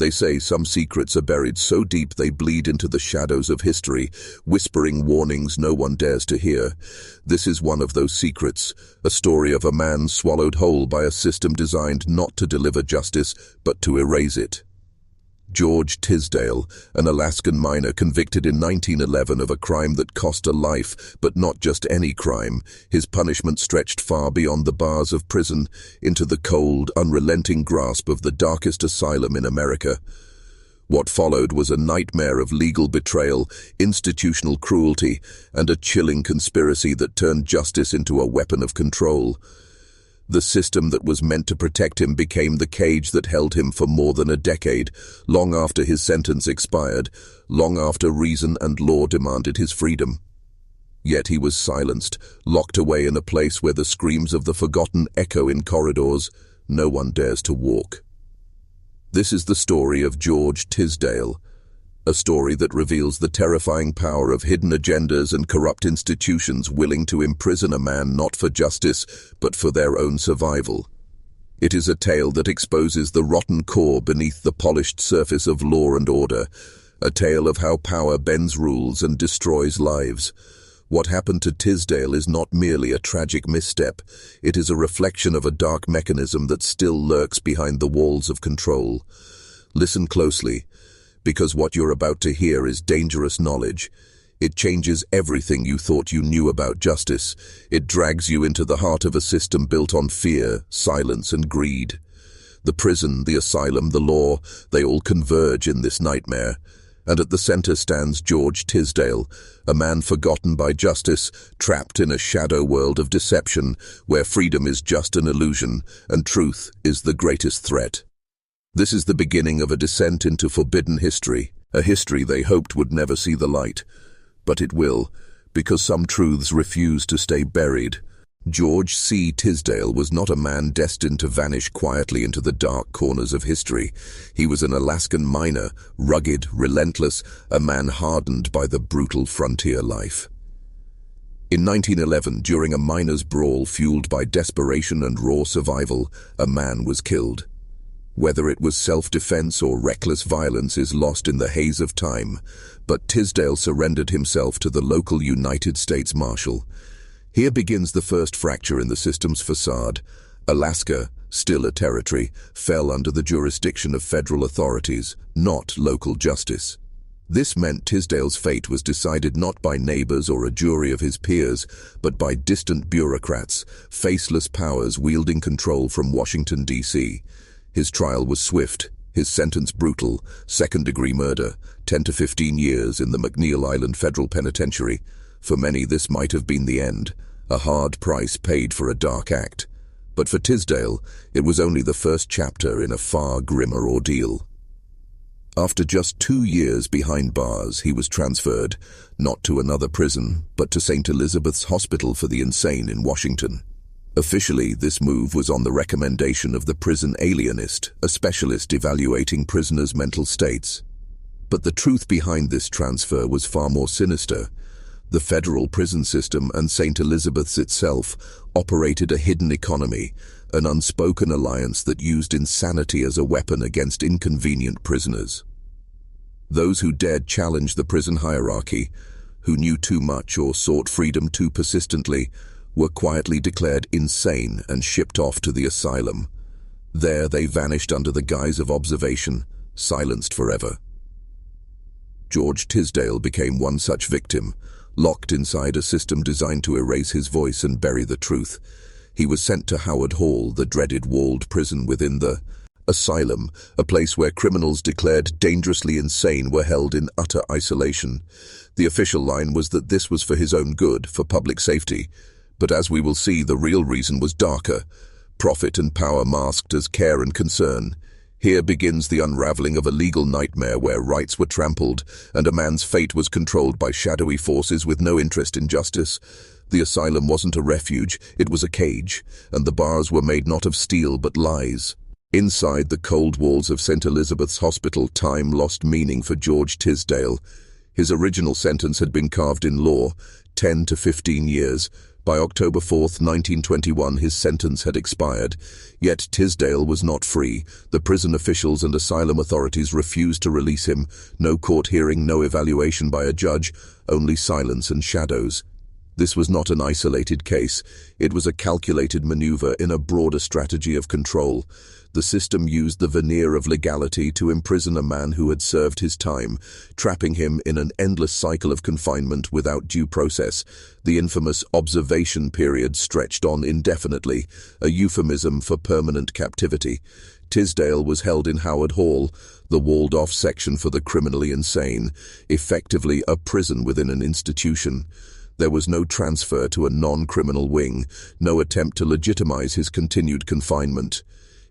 They say some secrets are buried so deep they bleed into the shadows of history, whispering warnings no one dares to hear. This is one of those secrets, a story of a man swallowed whole by a system designed not to deliver justice, but to erase it. George Tisdale, an Alaskan miner convicted in 1911 of a crime that cost a life, but not just any crime. His punishment stretched far beyond the bars of prison, into the cold, unrelenting grasp of the darkest asylum in America. What followed was a nightmare of legal betrayal, institutional cruelty, and a chilling conspiracy that turned justice into a weapon of control. The system that was meant to protect him became the cage that held him for more than a decade, long after his sentence expired, long after reason and law demanded his freedom. Yet he was silenced, locked away in a place where the screams of the forgotten echo in corridors no one dares to walk. This is the story of George Tisdale, a story that reveals the terrifying power of hidden agendas and corrupt institutions willing to imprison a man not for justice, but for their own survival. It is a tale that exposes the rotten core beneath the polished surface of law and order, a tale of how power bends rules and destroys lives. What happened to Tisdale is not merely a tragic misstep, it is a reflection of a dark mechanism that still lurks behind the walls of control. Listen closely, because what you're about to hear is dangerous knowledge. It changes everything you thought you knew about justice. It drags you into the heart of a system built on fear, silence, and greed. The prison, the asylum, the law, they all converge in this nightmare. And at the center stands George Tisdale, a man forgotten by justice, trapped in a shadow world of deception, where freedom is just an illusion, and truth is the greatest threat. This is the beginning of a descent into forbidden history, a history they hoped would never see the light. But it will, because some truths refuse to stay buried. George C. Tisdale was not a man destined to vanish quietly into the dark corners of history. He was an Alaskan miner, rugged, relentless, a man hardened by the brutal frontier life. In 1911, during a miner's brawl fueled by desperation and raw survival, a man was killed. Whether it was self-defense or reckless violence is lost in the haze of time, but Tisdale surrendered himself to the local United States Marshal. Here begins the first fracture in the system's facade. Alaska, still a territory, fell under the jurisdiction of federal authorities, not local justice. This meant Tisdale's fate was decided not by neighbors or a jury of his peers, but by distant bureaucrats, faceless powers wielding control from Washington, D.C. His trial was swift, his sentence brutal, second-degree murder, 10 to 15 years in the McNeil Island Federal Penitentiary. For many, this might have been the end, a hard price paid for a dark act. But for Tisdale, it was only the first chapter in a far grimmer ordeal. After just 2 years behind bars, he was transferred, not to another prison, but to St. Elizabeth's Hospital for the Insane in Washington. Officially, this move was on the recommendation of the prison alienist, a specialist evaluating prisoners' mental states. But the truth behind this transfer was far more sinister. The federal prison system and St. Elizabeth's itself operated a hidden economy, an unspoken alliance that used insanity as a weapon against inconvenient prisoners. Those who dared challenge the prison hierarchy, who knew too much or sought freedom too persistently, were quietly declared insane and shipped off to the asylum. There they vanished under the guise of observation, silenced forever. George Tisdale became one such victim, locked inside a system designed to erase his voice and bury the truth. He was sent to Howard Hall, the dreaded walled prison within the asylum, a place where criminals declared dangerously insane were held in utter isolation. The official line was that this was for his own good, for public safety. But as we will see, the real reason was darker, profit and power masked as care and concern. Here begins the unraveling of a legal nightmare where rights were trampled and a man's fate was controlled by shadowy forces with no interest in justice. The asylum wasn't a refuge, it was a cage, and the bars were made not of steel but lies. Inside the cold walls of St. Elizabeth's Hospital, time lost meaning for George Tisdale. His original sentence had been carved in law, 10 to 15 years. By October 4, 1921, his sentence had expired. Yet Tisdale was not free. The prison officials and asylum authorities refused to release him. No court hearing, no evaluation by a judge, only silence and shadows. This was not an isolated case. It was a calculated maneuver in a broader strategy of control. The system used the veneer of legality to imprison a man who had served his time, trapping him in an endless cycle of confinement without due process. The infamous observation period stretched on indefinitely, a euphemism for permanent captivity. Tisdale was held in Howard Hall, the walled-off section for the criminally insane, effectively a prison within an institution. There was no transfer to a non-criminal wing, no attempt to legitimize his continued confinement.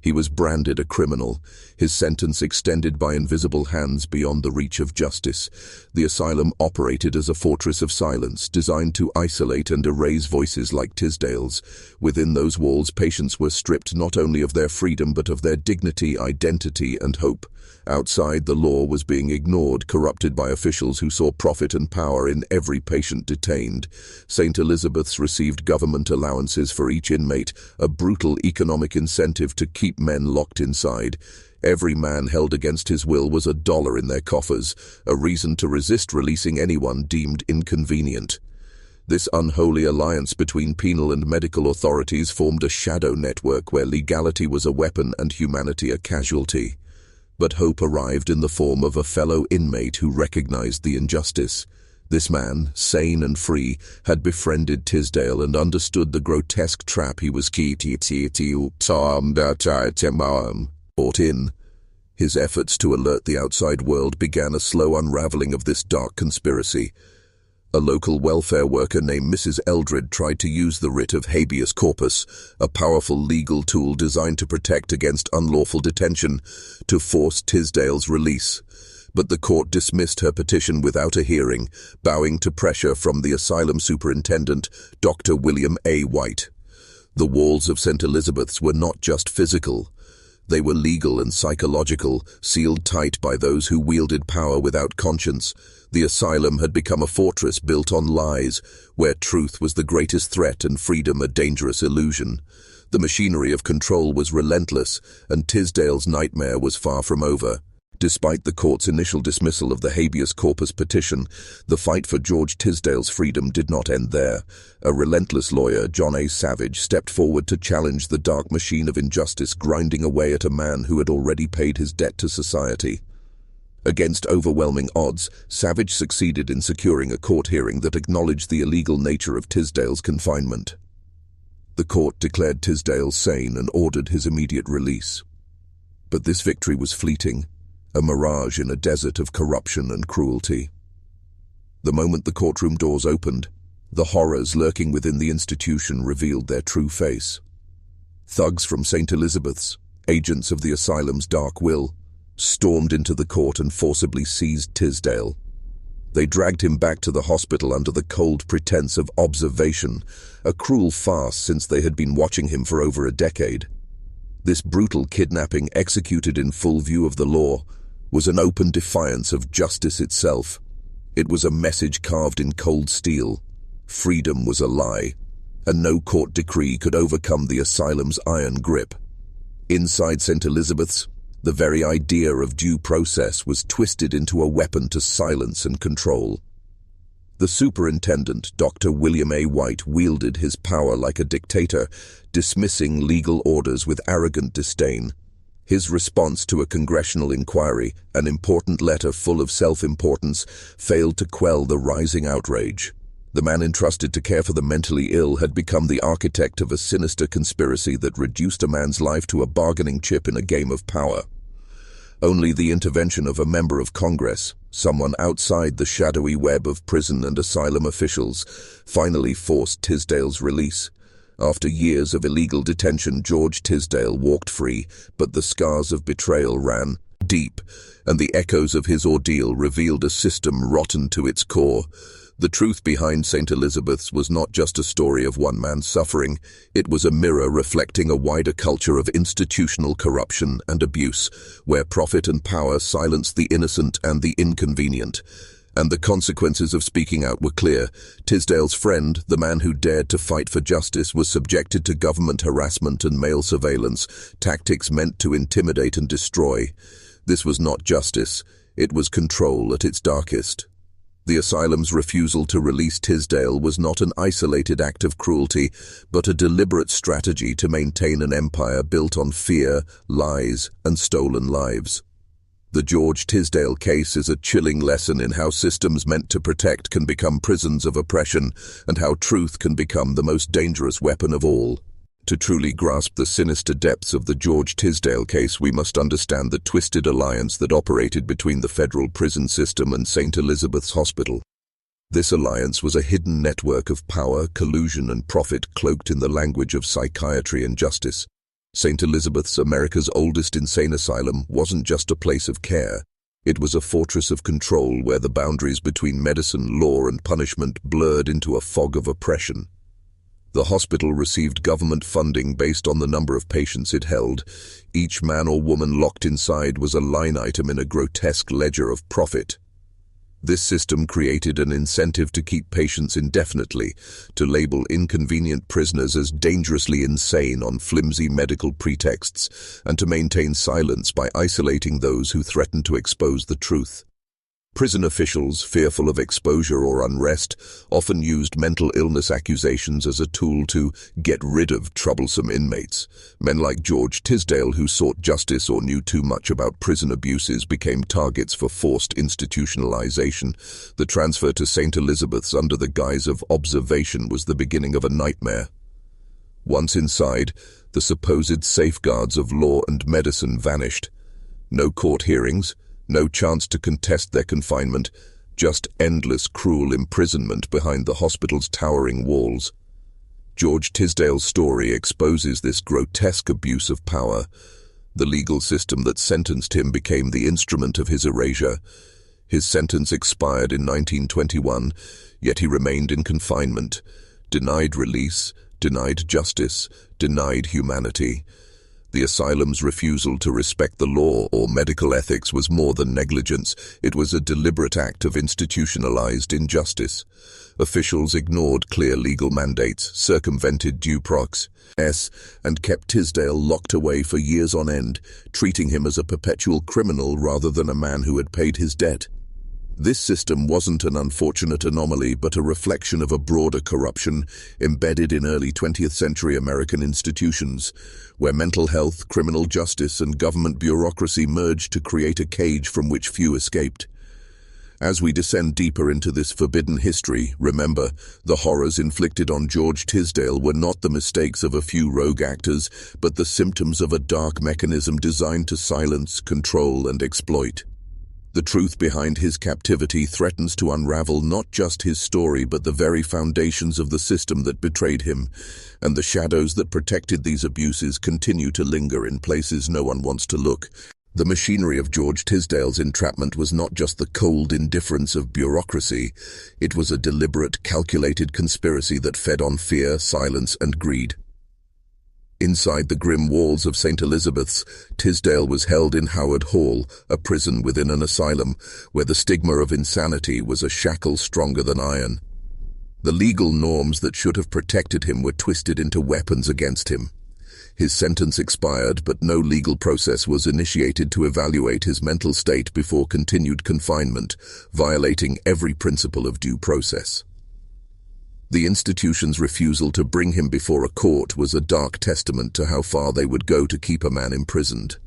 He was branded a criminal, his sentence extended by invisible hands beyond the reach of justice. The asylum operated as a fortress of silence, designed to isolate and erase voices like Tisdale's. Within those walls, patients were stripped not only of their freedom but of their dignity, identity, and hope. Outside, the law was being ignored, corrupted by officials who saw profit and power in every patient detained. St. Elizabeth's received government allowances for each inmate, a brutal economic incentive to keep men locked inside. Every man held against his will was $1 in their coffers, a reason to resist releasing anyone deemed inconvenient. This unholy alliance between penal and medical authorities formed a shadow network where legality was a weapon and humanity a casualty. But hope arrived in the form of a fellow inmate who recognized the injustice. This man, sane and free, had befriended Tisdale and understood the grotesque trap he was caught in. His efforts to alert the outside world began a slow unraveling of this dark conspiracy. A local welfare worker named Mrs. Eldred tried to use the writ of habeas corpus, a powerful legal tool designed to protect against unlawful detention, to force Tisdale's release. But the court dismissed her petition without a hearing, bowing to pressure from the asylum superintendent, Dr. William A. White. The walls of St. Elizabeth's were not just physical. They were legal and psychological, sealed tight by those who wielded power without conscience. The asylum had become a fortress built on lies, where truth was the greatest threat and freedom a dangerous illusion. The machinery of control was relentless, and Tisdale's nightmare was far from over. Despite the court's initial dismissal of the habeas corpus petition, the fight for George Tisdale's freedom did not end there. A relentless lawyer, John A. Savage, stepped forward to challenge the dark machine of injustice grinding away at a man who had already paid his debt to society. Against overwhelming odds, Savage succeeded in securing a court hearing that acknowledged the illegal nature of Tisdale's confinement. The court declared Tisdale sane and ordered his immediate release. But this victory was fleeting, a mirage in a desert of corruption and cruelty. The moment the courtroom doors opened, the horrors lurking within the institution revealed their true face. Thugs from St. Elizabeth's, agents of the asylum's dark will, stormed into the court and forcibly seized Tisdale. They dragged him back to the hospital under the cold pretense of observation, a cruel farce since they had been watching him for over a decade. This brutal kidnapping, executed in full view of the law, was an open defiance of justice itself. It was a message carved in cold steel. Freedom was a lie, and no court decree could overcome the asylum's iron grip. Inside St. Elizabeth's, the very idea of due process was twisted into a weapon to silence and control. The superintendent, Dr. William A. White, wielded his power like a dictator, dismissing legal orders with arrogant disdain. His response to a congressional inquiry, an important letter full of self-importance, failed to quell the rising outrage. The man entrusted to care for the mentally ill had become the architect of a sinister conspiracy that reduced a man's life to a bargaining chip in a game of power. Only the intervention of a member of Congress, someone outside the shadowy web of prison and asylum officials, finally forced Tisdale's release. After years of illegal detention, George Tisdale walked free, but the scars of betrayal ran deep, and the echoes of his ordeal revealed a system rotten to its core. The truth behind St. Elizabeth's was not just a story of one man's suffering. It was a mirror reflecting a wider culture of institutional corruption and abuse, where profit and power silenced the innocent and the inconvenient. And the consequences of speaking out were clear. Tisdale's friend, the man who dared to fight for justice, was subjected to government harassment and male surveillance, tactics meant to intimidate and destroy. This was not justice, it was control at its darkest. The asylum's refusal to release Tisdale was not an isolated act of cruelty, but a deliberate strategy to maintain an empire built on fear, lies, and stolen lives. The George Tisdale case is a chilling lesson in how systems meant to protect can become prisons of oppression, and how truth can become the most dangerous weapon of all. To truly grasp the sinister depths of the George Tisdale case, we must understand the twisted alliance that operated between the federal prison system and St. Elizabeth's Hospital. This alliance was a hidden network of power, collusion, and profit cloaked in the language of psychiatry and justice. St. Elizabeth's, America's oldest insane asylum, wasn't just a place of care. It was a fortress of control where the boundaries between medicine, law, and punishment blurred into a fog of oppression. The hospital received government funding based on the number of patients it held. Each man or woman locked inside was a line item in a grotesque ledger of profit. This system created an incentive to keep patients indefinitely, to label inconvenient prisoners as dangerously insane on flimsy medical pretexts, and to maintain silence by isolating those who threatened to expose the truth. Prison officials, fearful of exposure or unrest, often used mental illness accusations as a tool to get rid of troublesome inmates. Men like George Tisdale, who sought justice or knew too much about prison abuses, became targets for forced institutionalization. The transfer to St. Elizabeth's under the guise of observation was the beginning of a nightmare. Once inside, the supposed safeguards of law and medicine vanished. No court hearings, no chance to contest their confinement, just endless cruel imprisonment behind the hospital's towering walls. George Tisdale's story exposes this grotesque abuse of power. The legal system that sentenced him became the instrument of his erasure. His sentence expired in 1921, yet he remained in confinement, denied release, denied justice, denied humanity. The asylum's refusal to respect the law or medical ethics was more than negligence. It was a deliberate act of institutionalized injustice. Officials ignored clear legal mandates, circumvented due process, and kept Tisdale locked away for years on end, treating him as a perpetual criminal rather than a man who had paid his debt. This system wasn't an unfortunate anomaly, but a reflection of a broader corruption embedded in early 20th century American institutions, where mental health, criminal justice, and government bureaucracy merged to create a cage from which few escaped. As we descend deeper into this forbidden history, remember, the horrors inflicted on George Tisdale were not the mistakes of a few rogue actors, but the symptoms of a dark mechanism designed to silence, control, and exploit. The truth behind his captivity threatens to unravel not just his story but the very foundations of the system that betrayed him, and the shadows that protected these abuses continue to linger in places no one wants to look. The machinery of George Tisdale's entrapment was not just the cold indifference of bureaucracy, it was a deliberate, calculated conspiracy that fed on fear, silence, and greed. Inside the grim walls of St. Elizabeth's, Tisdale was held in Howard Hall, a prison within an asylum, where the stigma of insanity was a shackle stronger than iron. The legal norms that should have protected him were twisted into weapons against him. His sentence expired, but no legal process was initiated to evaluate his mental state before continued confinement, violating every principle of due process. The institution's refusal to bring him before a court was a dark testament to how far they would go to keep a man imprisoned.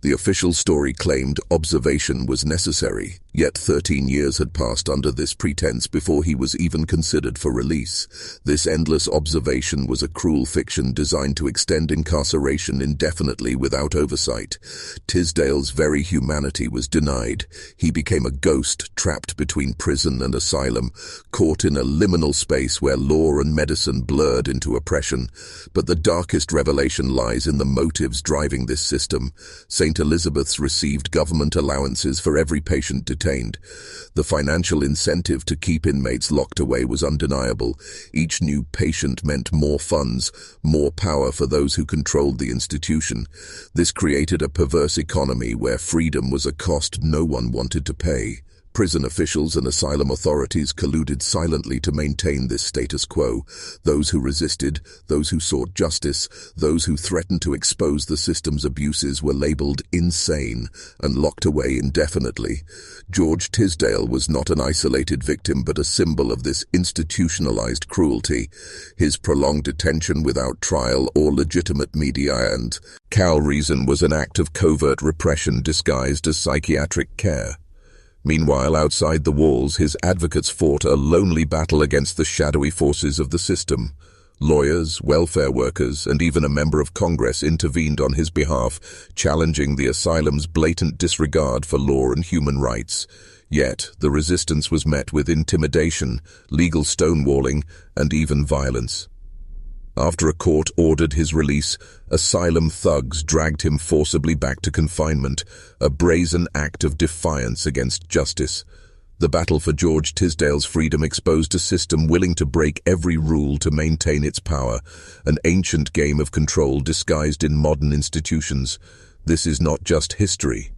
The official story claimed observation was necessary, yet 13 years had passed under this pretense before he was even considered for release. This endless observation was a cruel fiction designed to extend incarceration indefinitely without oversight. Tisdale's very humanity was denied. He became a ghost trapped between prison and asylum, caught in a liminal space where law and medicine blurred into oppression. But the darkest revelation lies in the motives driving this system. St. Elizabeth's received government allowances for every patient detained. The financial incentive to keep inmates locked away was undeniable. Each new patient meant more funds, more power for those who controlled the institution. This created a perverse economy where freedom was a cost no one wanted to pay. Prison officials and asylum authorities colluded silently to maintain this status quo. Those who resisted, those who sought justice, those who threatened to expose the system's abuses were labeled insane and locked away indefinitely. George Tisdale was not an isolated victim but a symbol of this institutionalized cruelty. His prolonged detention without trial or legitimate media and reason was an act of covert repression disguised as psychiatric care. Meanwhile, outside the walls, his advocates fought a lonely battle against the shadowy forces of the system. Lawyers, welfare workers, and even a member of Congress intervened on his behalf, challenging the asylum's blatant disregard for law and human rights. Yet, the resistance was met with intimidation, legal stonewalling, and even violence. After a court ordered his release, asylum thugs dragged him forcibly back to confinement, a brazen act of defiance against justice. The battle for George Tisdale's freedom exposed a system willing to break every rule to maintain its power, an ancient game of control disguised in modern institutions. This is not just history.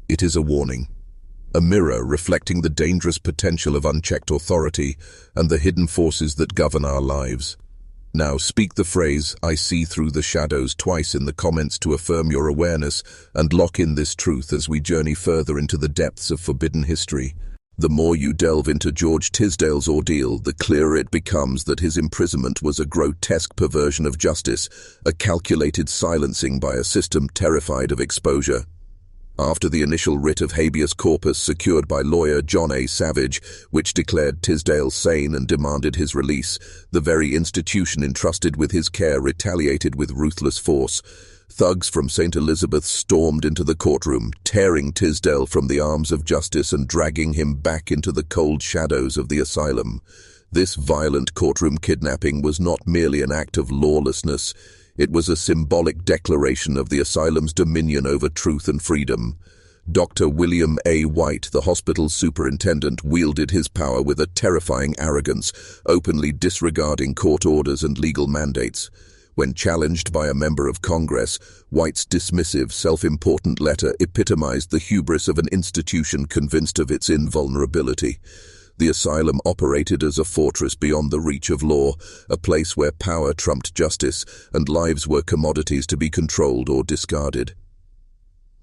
It is a warning. A mirror reflecting the dangerous potential of unchecked authority and the hidden forces that govern our lives. Now speak the phrase, "I see through the shadows," twice in the comments to affirm your awareness and lock in this truth as we journey further into the depths of forbidden history. The more you delve into George Tisdale's ordeal, the clearer it becomes that his imprisonment was a grotesque perversion of justice, a calculated silencing by a system terrified of exposure. After the initial writ of habeas corpus secured by lawyer John A. Savage, which declared Tisdale sane and demanded his release, the very institution entrusted with his care retaliated with ruthless force. Thugs from St. Elizabeth stormed into the courtroom, tearing Tisdale from the arms of justice and dragging him back into the cold shadows of the asylum. This violent courtroom kidnapping was not merely an act of lawlessness. It was a symbolic declaration of the asylum's dominion over truth and freedom. Dr. William A. White, the hospital's superintendent, wielded his power with a terrifying arrogance, openly disregarding court orders and legal mandates. When challenged by a member of Congress, White's dismissive, self-important letter epitomized the hubris of an institution convinced of its invulnerability. The asylum operated as a fortress beyond the reach of law, a place where power trumped justice and lives were commodities to be controlled or discarded.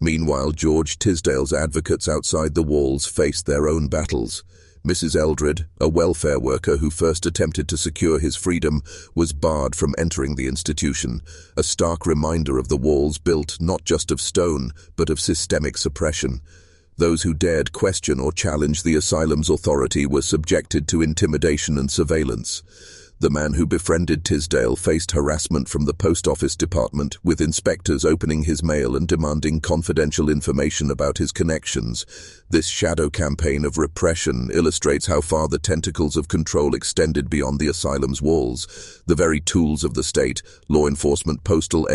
Meanwhile, George Tisdale's advocates outside the walls faced their own battles. Mrs. Eldred, a welfare worker who first attempted to secure his freedom, was barred from entering the institution, a stark reminder of the walls built not just of stone, but of systemic suppression. Those who dared question or challenge the asylum's authority were subjected to intimidation and surveillance. The man who befriended Tisdale faced harassment from the post office department, with inspectors opening his mail and demanding confidential information about his connections. This shadow campaign of repression illustrates how far the tentacles of control extended beyond the asylum's walls. The very tools of the state, law enforcement, postal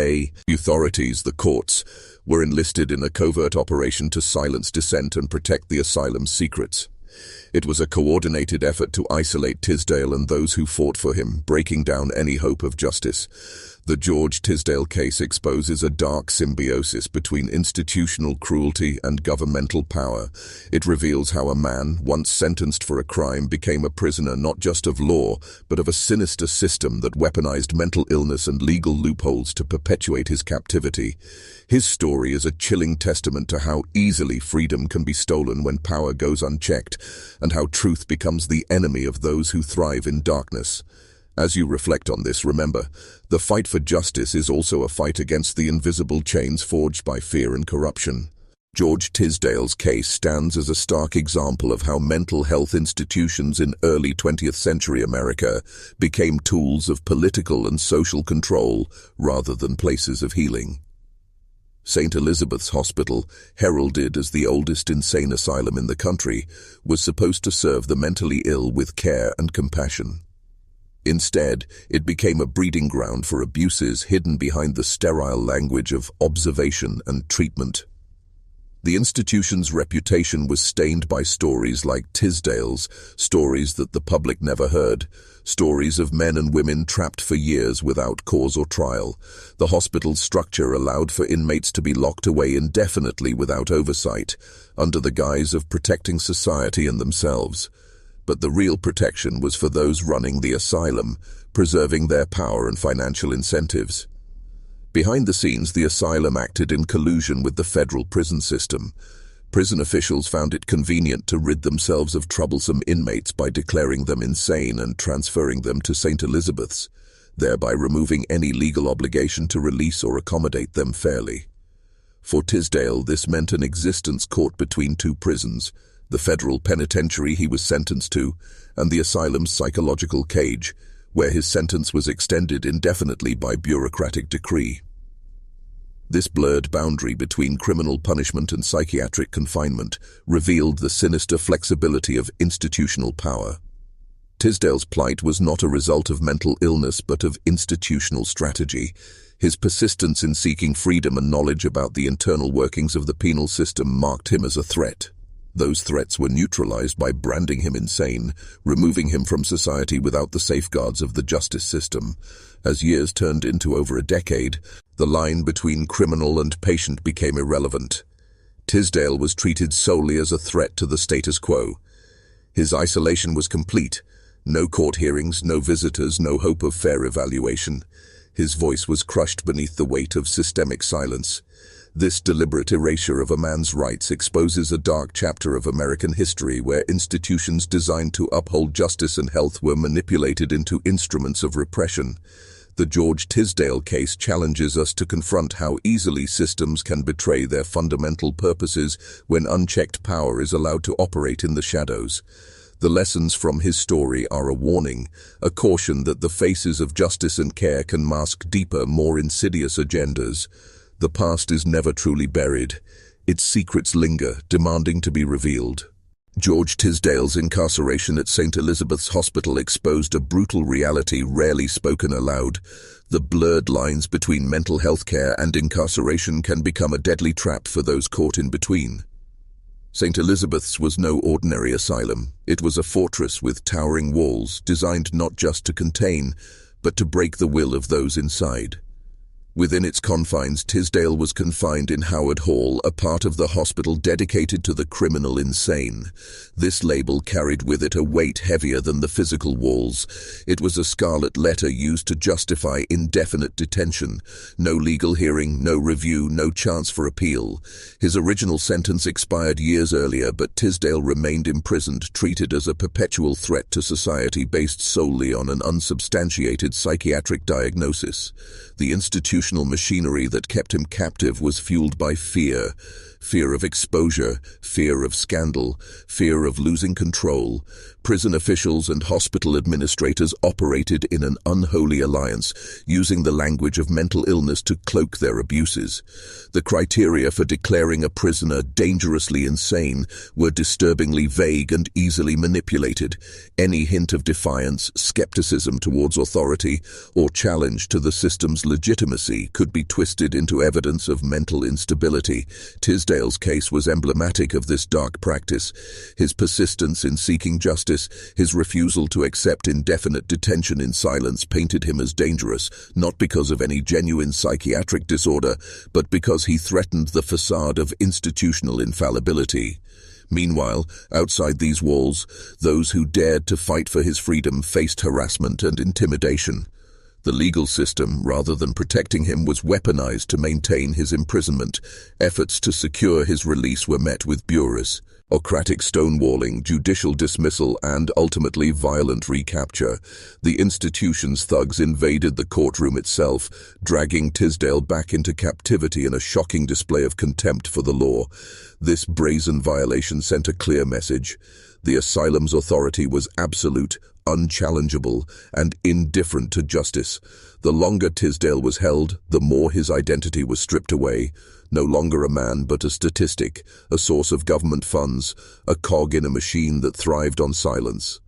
authorities, the courts, were enlisted in a covert operation to silence dissent and protect the asylum's secrets. It was a coordinated effort to isolate Tisdale and those who fought for him, breaking down any hope of justice. The George Tisdale case exposes a dark symbiosis between institutional cruelty and governmental power. It reveals how a man, once sentenced for a crime, became a prisoner not just of law, but of a sinister system that weaponized mental illness and legal loopholes to perpetuate his captivity. His story is a chilling testament to how easily freedom can be stolen when power goes unchecked, and how truth becomes the enemy of those who thrive in darkness. As you reflect on this, remember, the fight for justice is also a fight against the invisible chains forged by fear and corruption. George Tisdale's case stands as a stark example of how mental health institutions in early 20th century America became tools of political and social control rather than places of healing. St. Elizabeth's Hospital, heralded as the oldest insane asylum in the country, was supposed to serve the mentally ill with care and compassion. Instead, it became a breeding ground for abuses hidden behind the sterile language of observation and treatment. The institution's reputation was stained by stories like Tisdale's, stories that the public never heard, stories of men and women trapped for years without cause or trial. The hospital's structure allowed for inmates to be locked away indefinitely without oversight, under the guise of protecting society and themselves. But the real protection was for those running the asylum, preserving their power and financial incentives. Behind the scenes, the asylum acted in collusion with the federal prison system. Prison officials found it convenient to rid themselves of troublesome inmates by declaring them insane and transferring them to St. Elizabeth's, thereby removing any legal obligation to release or accommodate them fairly. For Tisdale, this meant an existence caught between two prisons, the federal penitentiary he was sentenced to, and the asylum's psychological cage, where his sentence was extended indefinitely by bureaucratic decree. This blurred boundary between criminal punishment and psychiatric confinement revealed the sinister flexibility of institutional power. Tisdale's plight was not a result of mental illness but of institutional strategy. His persistence in seeking freedom and knowledge about the internal workings of the penal system marked him as a threat. Those threats were neutralized by branding him insane, removing him from society without the safeguards of the justice system. As years turned into over a decade, the line between criminal and patient became irrelevant. Tisdale was treated solely as a threat to the status quo. His isolation was complete. No court hearings, no visitors, no hope of fair evaluation. His voice was crushed beneath the weight of systemic silence. This deliberate erasure of a man's rights exposes a dark chapter of American history where institutions designed to uphold justice and health were manipulated into instruments of repression. The George Tisdale case challenges us to confront how easily systems can betray their fundamental purposes when unchecked power is allowed to operate in the shadows. The lessons from his story are a warning, a caution that the faces of justice and care can mask deeper, more insidious agendas. The past is never truly buried. Its secrets linger, demanding to be revealed. George Tisdale's incarceration at St. Elizabeth's Hospital exposed a brutal reality rarely spoken aloud. The blurred lines between mental health care and incarceration can become a deadly trap for those caught in between. St. Elizabeth's was no ordinary asylum. It was a fortress with towering walls, designed not just to contain, but to break the will of those inside. Within its confines, Tisdale was confined in Howard Hall, a part of the hospital dedicated to the criminal insane. This label carried with it a weight heavier than the physical walls. It was a scarlet letter used to justify indefinite detention. No legal hearing, no review, no chance for appeal. His original sentence expired years earlier, but Tisdale remained imprisoned, treated as a perpetual threat to society based solely on an unsubstantiated psychiatric diagnosis. The institutional machinery that kept him captive was fueled by fear. Fear of exposure, fear of scandal, fear of losing control. Prison officials and hospital administrators operated in an unholy alliance, using the language of mental illness to cloak their abuses. The criteria for declaring a prisoner dangerously insane were disturbingly vague and easily manipulated. Any hint of defiance, skepticism towards authority, or challenge to the system's legitimacy could be twisted into evidence of mental instability. Tisdale's case was emblematic of this dark practice. His persistence in seeking justice, his refusal to accept indefinite detention in silence painted him as dangerous, not because of any genuine psychiatric disorder, but because he threatened the facade of institutional infallibility. Meanwhile, outside these walls, those who dared to fight for his freedom faced harassment and intimidation. The legal system, rather than protecting him, was weaponized to maintain his imprisonment. Efforts to secure his release were met with bureaucratic stonewalling, judicial dismissal, and ultimately violent recapture. The institution's thugs invaded the courtroom itself, dragging Tisdale back into captivity in a shocking display of contempt for the law. This brazen violation sent a clear message. The asylum's authority was absolute, unchallengeable, and indifferent to justice. The longer Tisdale was held, the more his identity was stripped away. No longer a man, but a statistic, a source of government funds, a cog in a machine that thrived on silence.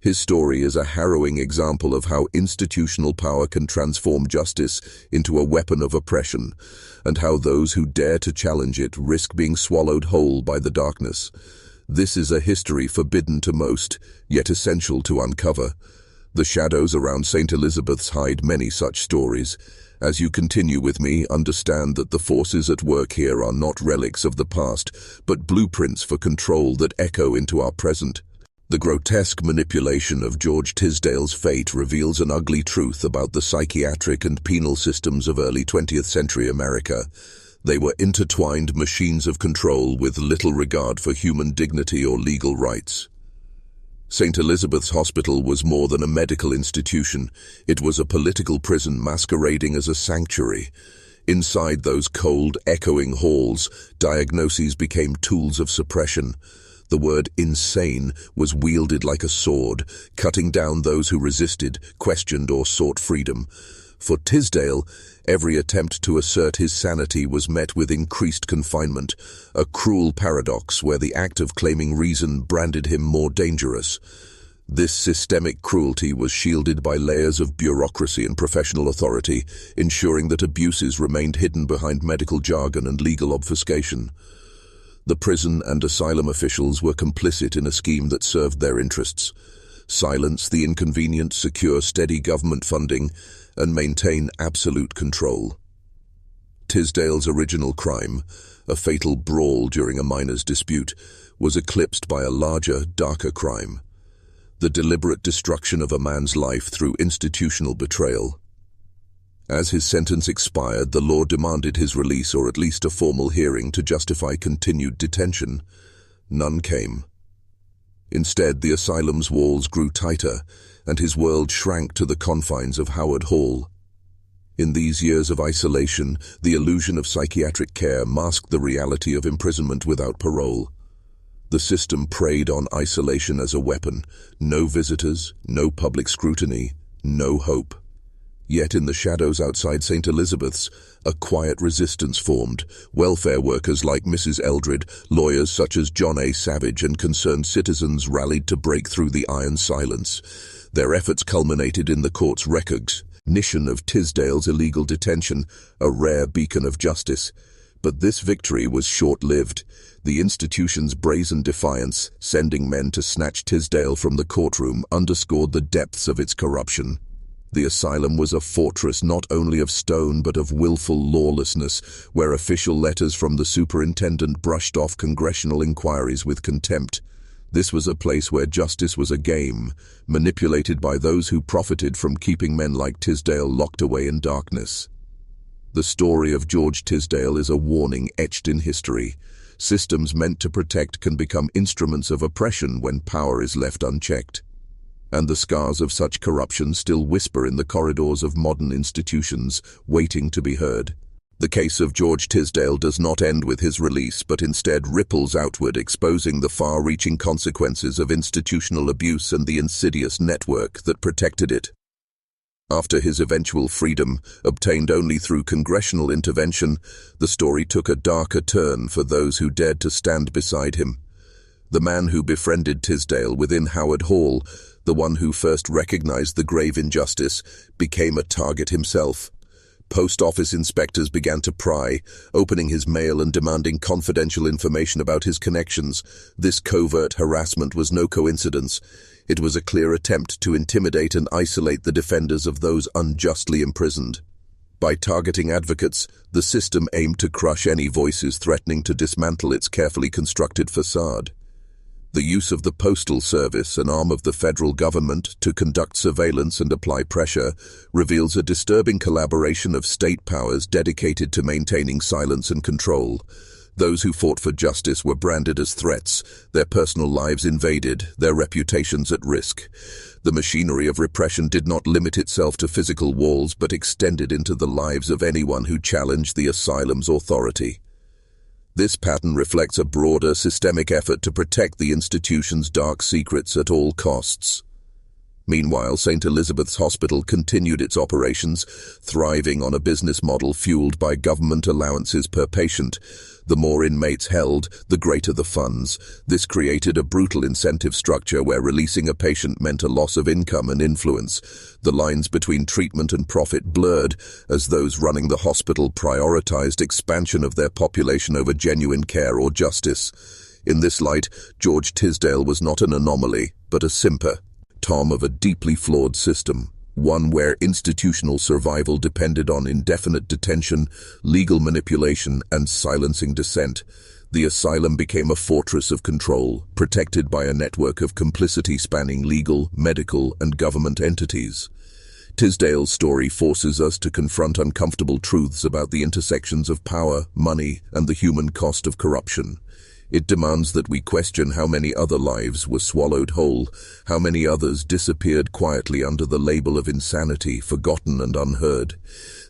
His story is a harrowing example of how institutional power can transform justice into a weapon of oppression, and how those who dare to challenge it risk being swallowed whole by the darkness. This is a history forbidden to most, yet essential to uncover. The shadows around St. Elizabeth's hide many such stories. As you continue with me, understand that the forces at work here are not relics of the past, but blueprints for control that echo into our present. The grotesque manipulation of George Tisdale's fate reveals an ugly truth about the psychiatric and penal systems of early 20th century America. They were intertwined machines of control with little regard for human dignity or legal rights. St. Elizabeth's Hospital was more than a medical institution. It was a political prison masquerading as a sanctuary. Inside those cold, echoing halls, diagnoses became tools of suppression. The word insane was wielded like a sword, cutting down those who resisted, questioned, or sought freedom. For Tisdale, every attempt to assert his sanity was met with increased confinement, a cruel paradox where the act of claiming reason branded him more dangerous. This systemic cruelty was shielded by layers of bureaucracy and professional authority, ensuring that abuses remained hidden behind medical jargon and legal obfuscation. The prison and asylum officials were complicit in a scheme that served their interests: silence the inconvenient, secure steady government funding, and maintain absolute control. Tisdale's original crime, a fatal brawl during a miners' dispute, was eclipsed by a larger, darker crime: the deliberate destruction of a man's life through institutional betrayal. As his sentence expired, the law demanded his release or at least a formal hearing to justify continued detention. None came. Instead, the asylum's walls grew tighter, and his world shrank to the confines of Howard Hall. In these years of isolation, the illusion of psychiatric care masked the reality of imprisonment without parole. The system preyed on isolation as a weapon: no visitors, no public scrutiny, no hope. Yet in the shadows outside St. Elizabeth's, a quiet resistance formed. Welfare workers like Mrs. Eldred, lawyers such as John A. Savage, and concerned citizens rallied to break through the iron silence. Their efforts culminated in the court's recognition of Tisdale's illegal detention, a rare beacon of justice. But this victory was short-lived. The institution's brazen defiance, sending men to snatch Tisdale from the courtroom, underscored the depths of its corruption. The asylum was a fortress not only of stone but of willful lawlessness, where official letters from the superintendent brushed off congressional inquiries with contempt. This was a place where justice was a game, manipulated by those who profited from keeping men like Tisdale locked away in darkness. The story of George Tisdale is a warning etched in history. Systems meant to protect can become instruments of oppression when power is left unchecked. And the scars of such corruption still whisper in the corridors of modern institutions, waiting to be heard. The case of George Tisdale does not end with his release, but instead ripples outward, exposing the far-reaching consequences of institutional abuse and the insidious network that protected it. After his eventual freedom, obtained only through congressional intervention, the story took a darker turn for those who dared to stand beside him. The man who befriended Tisdale within Howard Hall, the one who first recognized the grave injustice, became a target himself. Post office inspectors began to pry, opening his mail and demanding confidential information about his connections. This covert harassment was no coincidence. It was a clear attempt to intimidate and isolate the defenders of those unjustly imprisoned. By targeting advocates, the system aimed to crush any voices threatening to dismantle its carefully constructed facade. The use of the Postal Service, an arm of the federal government, to conduct surveillance and apply pressure reveals a disturbing collaboration of state powers dedicated to maintaining silence and control. Those who fought for justice were branded as threats, their personal lives invaded, their reputations at risk. The machinery of repression did not limit itself to physical walls, but extended into the lives of anyone who challenged the asylum's authority. This pattern reflects a broader, systemic effort to protect the institution's dark secrets at all costs. Meanwhile, St. Elizabeth's Hospital continued its operations, thriving on a business model fueled by government allowances per patient. The more inmates held, the greater the funds. This created a brutal incentive structure where releasing a patient meant a loss of income and influence. The lines between treatment and profit blurred, as those running the hospital prioritized expansion of their population over genuine care or justice. In this light, George Tisdale was not an anomaly, but a symptom of a deeply flawed system, one where institutional survival depended on indefinite detention, legal manipulation, and silencing dissent. The asylum became a fortress of control, protected by a network of complicity spanning legal, medical, and government entities. Tisdale's story forces us to confront uncomfortable truths about the intersections of power, money, and the human cost of corruption. It demands that we question how many other lives were swallowed whole, how many others disappeared quietly under the label of insanity, forgotten and unheard.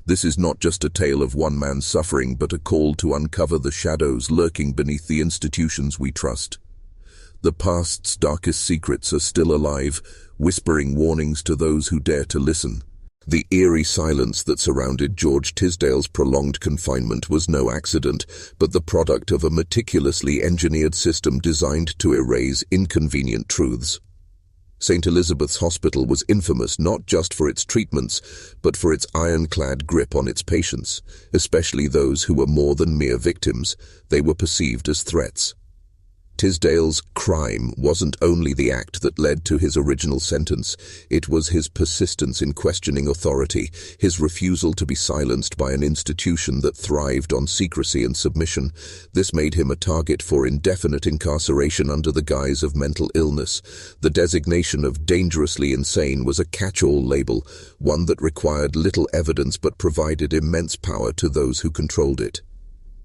This is not just a tale of one man's suffering, but a call to uncover the shadows lurking beneath the institutions we trust. The past's darkest secrets are still alive, whispering warnings to those who dare to listen. The eerie silence that surrounded George Tisdale's prolonged confinement was no accident, but the product of a meticulously engineered system designed to erase inconvenient truths. St. Elizabeth's Hospital was infamous not just for its treatments, but for its ironclad grip on its patients, especially those who were more than mere victims. They were perceived as threats. Tisdale's crime wasn't only the act that led to his original sentence, it was his persistence in questioning authority, his refusal to be silenced by an institution that thrived on secrecy and submission. This made him a target for indefinite incarceration under the guise of mental illness. The designation of dangerously insane was a catch-all label, one that required little evidence but provided immense power to those who controlled it.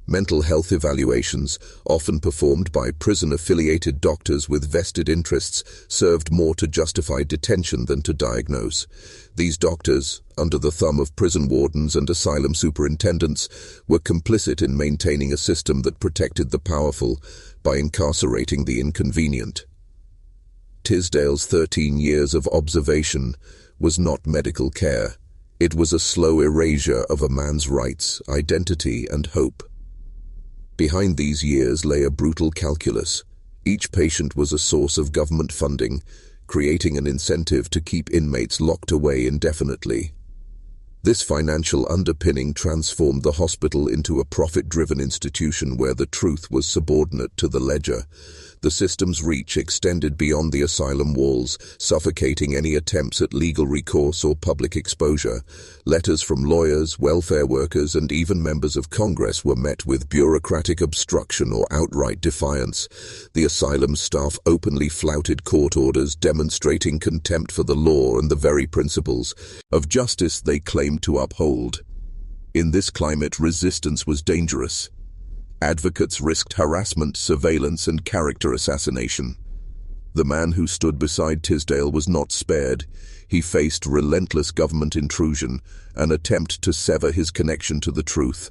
Mental health evaluations, often performed by prison-affiliated doctors with vested interests, served more to justify detention than to diagnose. These doctors, under the thumb of prison wardens and asylum superintendents, were complicit in maintaining a system that protected the powerful by incarcerating the inconvenient. Tisdale's 13 years of observation was not medical care. It was a slow erasure of a man's rights, identity, and hope. Behind these years lay a brutal calculus. Each patient was a source of government funding, creating an incentive to keep inmates locked away indefinitely. This financial underpinning transformed the hospital into a profit-driven institution where the truth was subordinate to the ledger. The system's reach extended beyond the asylum walls, suffocating any attempts at legal recourse or public exposure. Letters from lawyers, welfare workers, and even members of Congress were met with bureaucratic obstruction or outright defiance. The asylum staff openly flouted court orders, demonstrating contempt for the law and the very principles of justice they claimed to uphold. In this climate, resistance was dangerous. Advocates risked harassment, surveillance, and character assassination. The man who stood beside Tisdale was not spared. He faced relentless government intrusion, an attempt to sever his connection to the truth.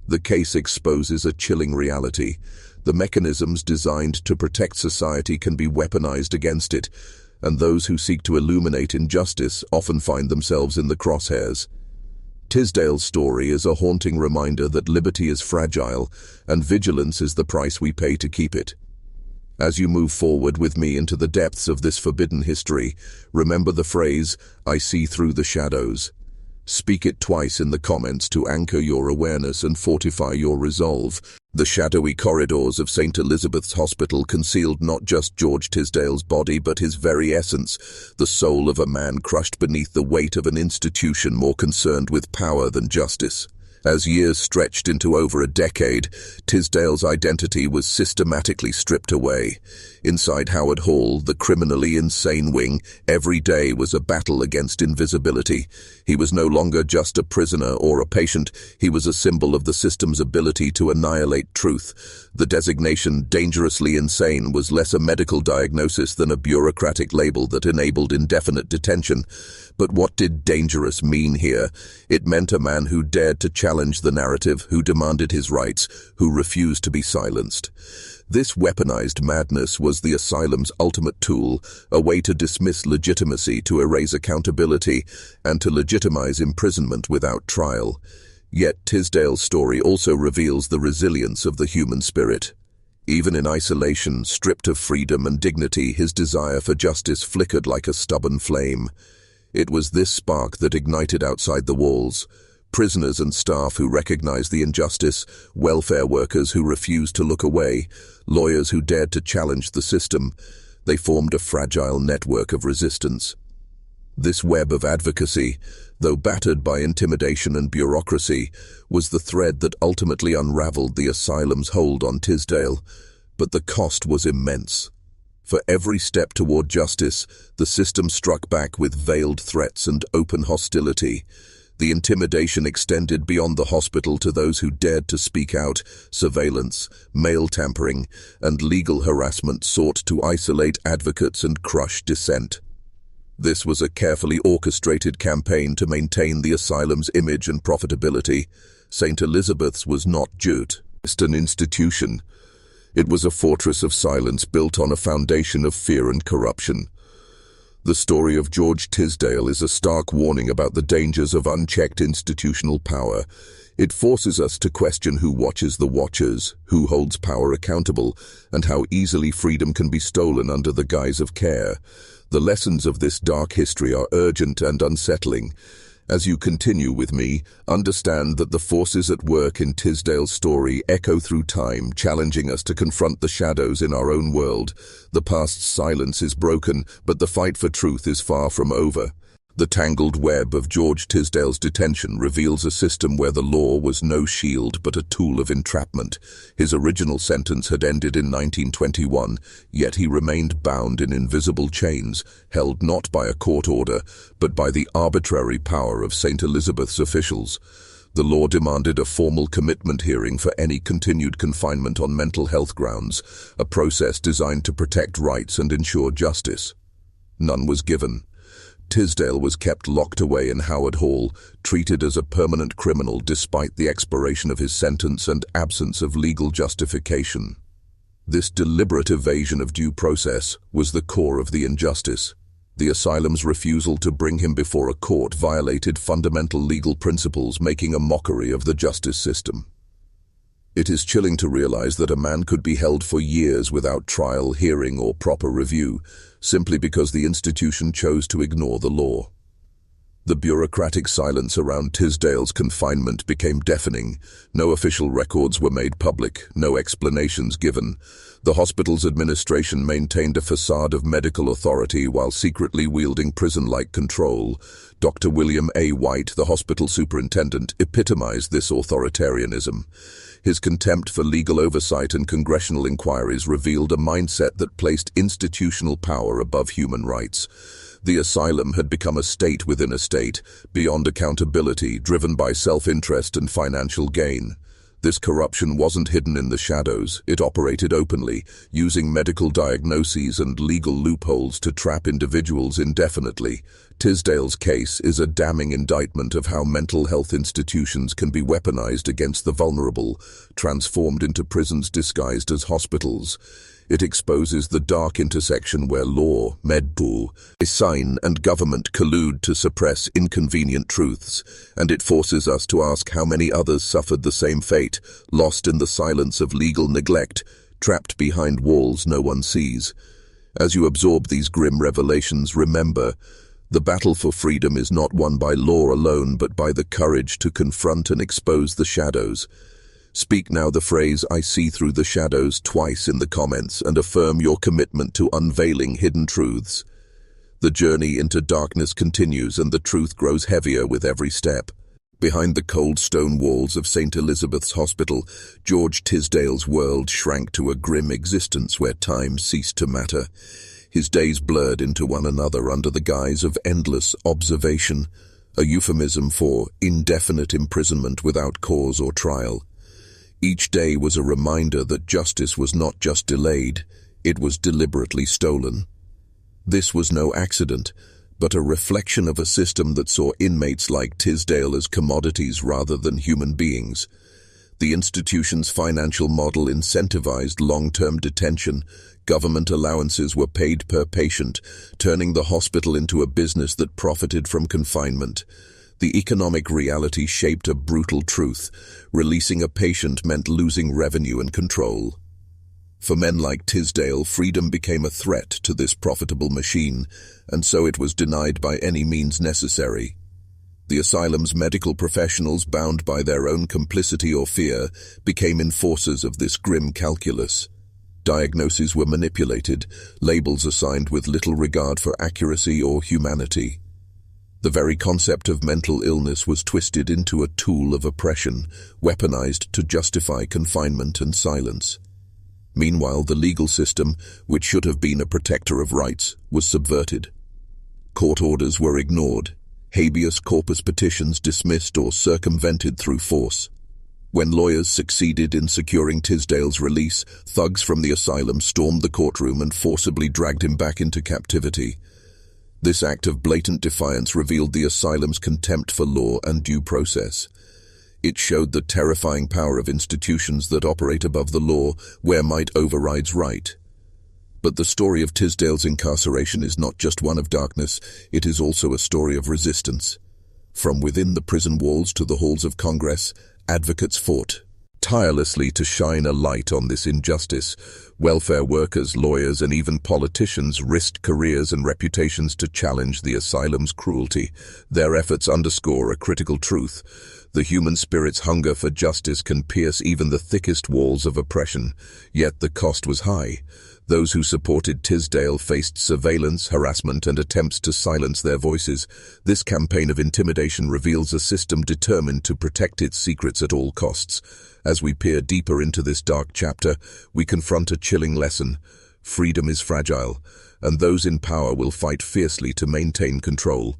The case exposes a chilling reality. The mechanisms designed to protect society can be weaponized against it, and those who seek to illuminate injustice often find themselves in the crosshairs. Tisdale's story is a haunting reminder that liberty is fragile, and vigilance is the price we pay to keep it. As you move forward with me into the depths of this forbidden history, remember the phrase, "I see through the shadows." Speak it twice in the comments to anchor your awareness and fortify your resolve. The shadowy corridors of St. Elizabeth's Hospital concealed not just George Tisdale's body, but his very essence, the soul of a man crushed beneath the weight of an institution more concerned with power than justice. As years stretched into over a decade, Tisdale's identity was systematically stripped away. Inside Howard Hall, the criminally insane wing, every day was a battle against invisibility. He was no longer just a prisoner or a patient, he was a symbol of the system's ability to annihilate truth. The designation dangerously insane was less a medical diagnosis than a bureaucratic label that enabled indefinite detention. But what did dangerous mean here? It meant a man who dared to challenge the narrative, who demanded his rights, who refused to be silenced. This weaponized madness was the asylum's ultimate tool, a way to dismiss legitimacy, to erase accountability, and to legitimize imprisonment without trial. Yet Tisdale's story also reveals the resilience of the human spirit. Even in isolation, stripped of freedom and dignity, his desire for justice flickered like a stubborn flame. It was this spark that ignited outside the walls. Prisoners and staff who recognized the injustice, welfare workers who refused to look away, lawyers who dared to challenge the system. They formed a fragile network of resistance. This web of advocacy, though battered by intimidation and bureaucracy, was the thread that ultimately unraveled the asylum's hold on Tisdale. But the cost was immense. For every step toward justice, the system struck back with veiled threats and open hostility. The intimidation extended beyond the hospital to those who dared to speak out. Surveillance, mail tampering, and legal harassment sought to isolate advocates and crush dissent. This was a carefully orchestrated campaign to maintain the asylum's image and profitability. St. Elizabeth's was not just an institution. It was a fortress of silence built on a foundation of fear and corruption. The story of George Tisdale is a stark warning about the dangers of unchecked institutional power. It forces us to question who watches the watchers, who holds power accountable, and how easily freedom can be stolen under the guise of care. The lessons of this dark history are urgent and unsettling. As you continue with me, understand that the forces at work in Tisdale's story echo through time, challenging us to confront the shadows in our own world. The past's silence is broken, but the fight for truth is far from over. The tangled web of George Tisdale's detention reveals a system where the law was no shield but a tool of entrapment. His original sentence had ended in 1921, yet he remained bound in invisible chains, held not by a court order, but by the arbitrary power of St. Elizabeth's officials. The law demanded a formal commitment hearing for any continued confinement on mental health grounds, a process designed to protect rights and ensure justice. None was given. Tisdale was kept locked away in Howard Hall, treated as a permanent criminal despite the expiration of his sentence and absence of legal justification. This deliberate evasion of due process was the core of the injustice. The asylum's refusal to bring him before a court violated fundamental legal principles, making a mockery of the justice system. It is chilling to realize that a man could be held for years without trial, hearing, or proper review, simply because the institution chose to ignore the law. The bureaucratic silence around Tisdale's confinement became deafening. No official records were made public, no explanations given. The hospital's administration maintained a facade of medical authority while secretly wielding prison-like control. Dr. William A. White, the hospital superintendent, epitomized this authoritarianism. His contempt for legal oversight and congressional inquiries revealed a mindset that placed institutional power above human rights. The asylum had become a state within a state, beyond accountability, driven by self-interest and financial gain. This corruption wasn't hidden in the shadows. It operated openly, using medical diagnoses and legal loopholes to trap individuals indefinitely. Tisdale's case is a damning indictment of how mental health institutions can be weaponized against the vulnerable, transformed into prisons disguised as hospitals. It exposes the dark intersection where law, medicine, and government collude to suppress inconvenient truths, and it forces us to ask how many others suffered the same fate, lost in the silence of legal neglect, trapped behind walls no one sees. As you absorb these grim revelations, remember, the battle for freedom is not won by law alone, but by the courage to confront and expose the shadows. Speak now the phrase, "I see through the shadows," twice in the comments, and affirm your commitment to unveiling hidden truths. The journey into darkness continues, and the truth grows heavier with every step. Behind the cold stone walls of St. Elizabeth's Hospital, George Tisdale's world shrank to a grim existence where time ceased to matter. His days blurred into one another under the guise of endless observation, a euphemism for indefinite imprisonment without cause or trial. Each day was a reminder that justice was not just delayed, it was deliberately stolen. This was no accident, but a reflection of a system that saw inmates like Tisdale as commodities rather than human beings. The institution's financial model incentivized long-term detention. Government allowances were paid per patient, turning the hospital into a business that profited from confinement. The economic reality shaped a brutal truth. Releasing a patient meant losing revenue and control. For men like Tisdale, freedom became a threat to this profitable machine, and so it was denied by any means necessary. The asylum's medical professionals, bound by their own complicity or fear, became enforcers of this grim calculus. Diagnoses were manipulated, labels assigned with little regard for accuracy or humanity. The very concept of mental illness was twisted into a tool of oppression, weaponized to justify confinement and silence. Meanwhile, the legal system, which should have been a protector of rights, was subverted. Court orders were ignored, habeas corpus petitions dismissed or circumvented through force. When lawyers succeeded in securing Tisdale's release, thugs from the asylum stormed the courtroom and forcibly dragged him back into captivity. This act of blatant defiance revealed the asylum's contempt for law and due process. It showed the terrifying power of institutions that operate above the law, where might overrides right. But the story of Tisdale's incarceration is not just one of darkness, it is also a story of resistance. From within the prison walls to the halls of Congress, advocates fought tirelessly to shine a light on this injustice. Welfare workers, lawyers, and even politicians risked careers and reputations to challenge the asylum's cruelty. Their efforts underscore a critical truth. The human spirit's hunger for justice can pierce even the thickest walls of oppression, yet the cost was high. Those who supported Tisdale faced surveillance, harassment, and attempts to silence their voices. This campaign of intimidation reveals a system determined to protect its secrets at all costs. As we peer deeper into this dark chapter, we confront a chilling lesson. Freedom is fragile, and those in power will fight fiercely to maintain control.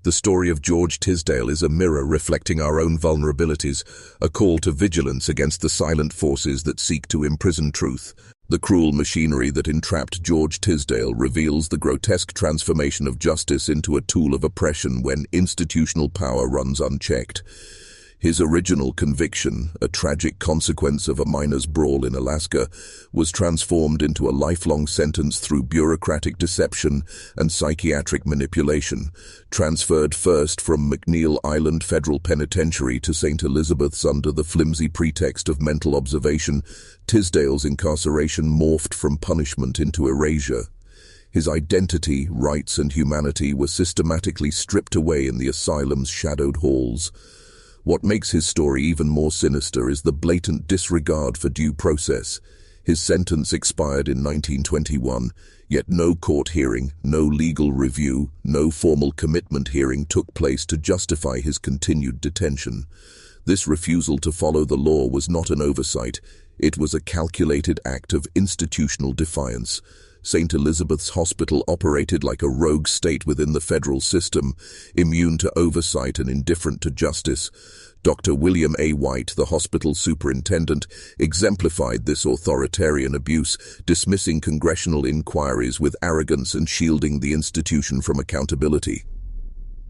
The story of George Tisdale is a mirror reflecting our own vulnerabilities, a call to vigilance against the silent forces that seek to imprison truth. The cruel machinery that entrapped George Tisdale reveals the grotesque transformation of justice into a tool of oppression when institutional power runs unchecked. His original conviction, a tragic consequence of a miners' brawl in Alaska, was transformed into a lifelong sentence through bureaucratic deception and psychiatric manipulation. Transferred first from McNeil Island Federal Penitentiary to St. Elizabeth's under the flimsy pretext of mental observation, Tisdale's incarceration morphed from punishment into erasure. His identity, rights, and humanity were systematically stripped away in the asylum's shadowed halls. What makes his story even more sinister is the blatant disregard for due process. His sentence expired in 1921, yet no court hearing, no legal review, no formal commitment hearing took place to justify his continued detention. This refusal to follow the law was not an oversight, it was a calculated act of institutional defiance. St. Elizabeth's Hospital operated like a rogue state within the federal system, immune to oversight and indifferent to justice. Dr. William A. White, the hospital superintendent, exemplified this authoritarian abuse, dismissing congressional inquiries with arrogance and shielding the institution from accountability.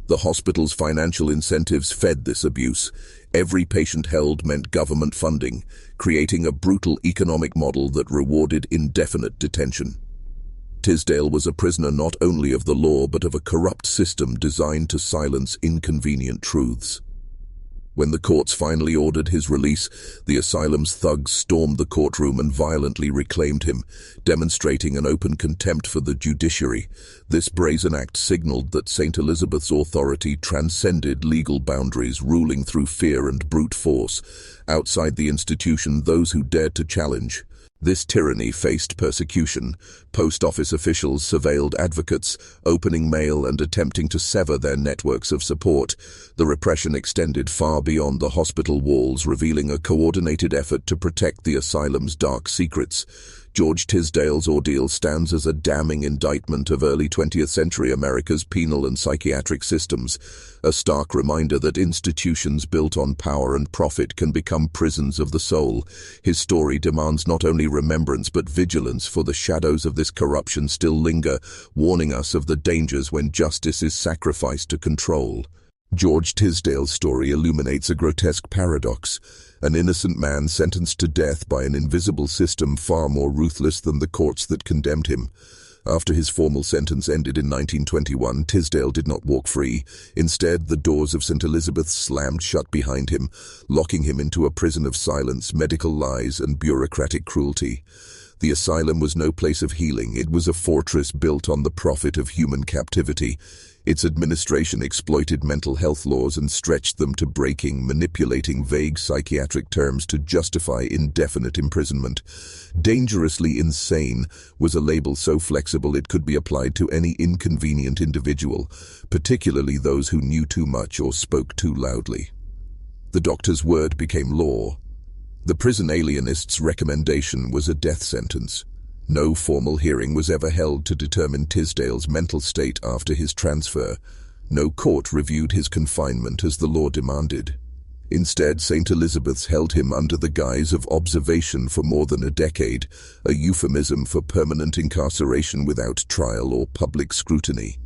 The hospital's financial incentives fed this abuse. Every patient held meant government funding, creating a brutal economic model that rewarded indefinite detention. Tisdale was a prisoner not only of the law but of a corrupt system designed to silence inconvenient truths. When the courts finally ordered his release, the asylum's thugs stormed the courtroom and violently reclaimed him, demonstrating an open contempt for the judiciary. This brazen act signaled that St. Elizabeth's authority transcended legal boundaries, ruling through fear and brute force. Outside the institution, those who dared to challenge this tyranny faced persecution. Post office officials surveilled advocates, opening mail and attempting to sever their networks of support. The repression extended far beyond the hospital walls, revealing a coordinated effort to protect the asylum's dark secrets. George Tisdale's ordeal stands as a damning indictment of early 20th century America's penal and psychiatric systems, a stark reminder that institutions built on power and profit can become prisons of the soul. His story demands not only remembrance but vigilance, for the shadows of this corruption still linger, warning us of the dangers when justice is sacrificed to control. George Tisdale's story illuminates a grotesque paradox. An innocent man sentenced to death by an invisible system far more ruthless than the courts that condemned him. After his formal sentence ended in 1921, Tisdale did not walk free. Instead, the doors of St. Elizabeth's slammed shut behind him, locking him into a prison of silence, medical lies, and bureaucratic cruelty. The asylum was no place of healing. It was a fortress built on the profit of human captivity. Its administration exploited mental health laws and stretched them to breaking, manipulating vague psychiatric terms to justify indefinite imprisonment. Dangerously insane was a label so flexible it could be applied to any inconvenient individual, particularly those who knew too much or spoke too loudly. The doctor's word became law. The prison alienist's recommendation was a death sentence. No formal hearing was ever held to determine Tisdale's mental state after his transfer. No court reviewed his confinement as the law demanded. Instead, St. Elizabeth's held him under the guise of observation for more than a decade, a euphemism for permanent incarceration without trial or public scrutiny.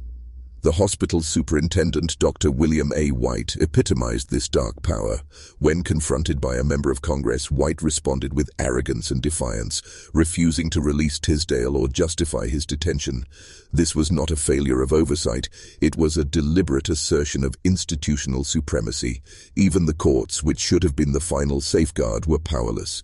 The hospital superintendent, Dr. William A. White, epitomized this dark power. When confronted by a member of Congress, White responded with arrogance and defiance, refusing to release Tisdale or justify his detention. This was not a failure of oversight. It was a deliberate assertion of institutional supremacy. Even the courts, which should have been the final safeguard, were powerless.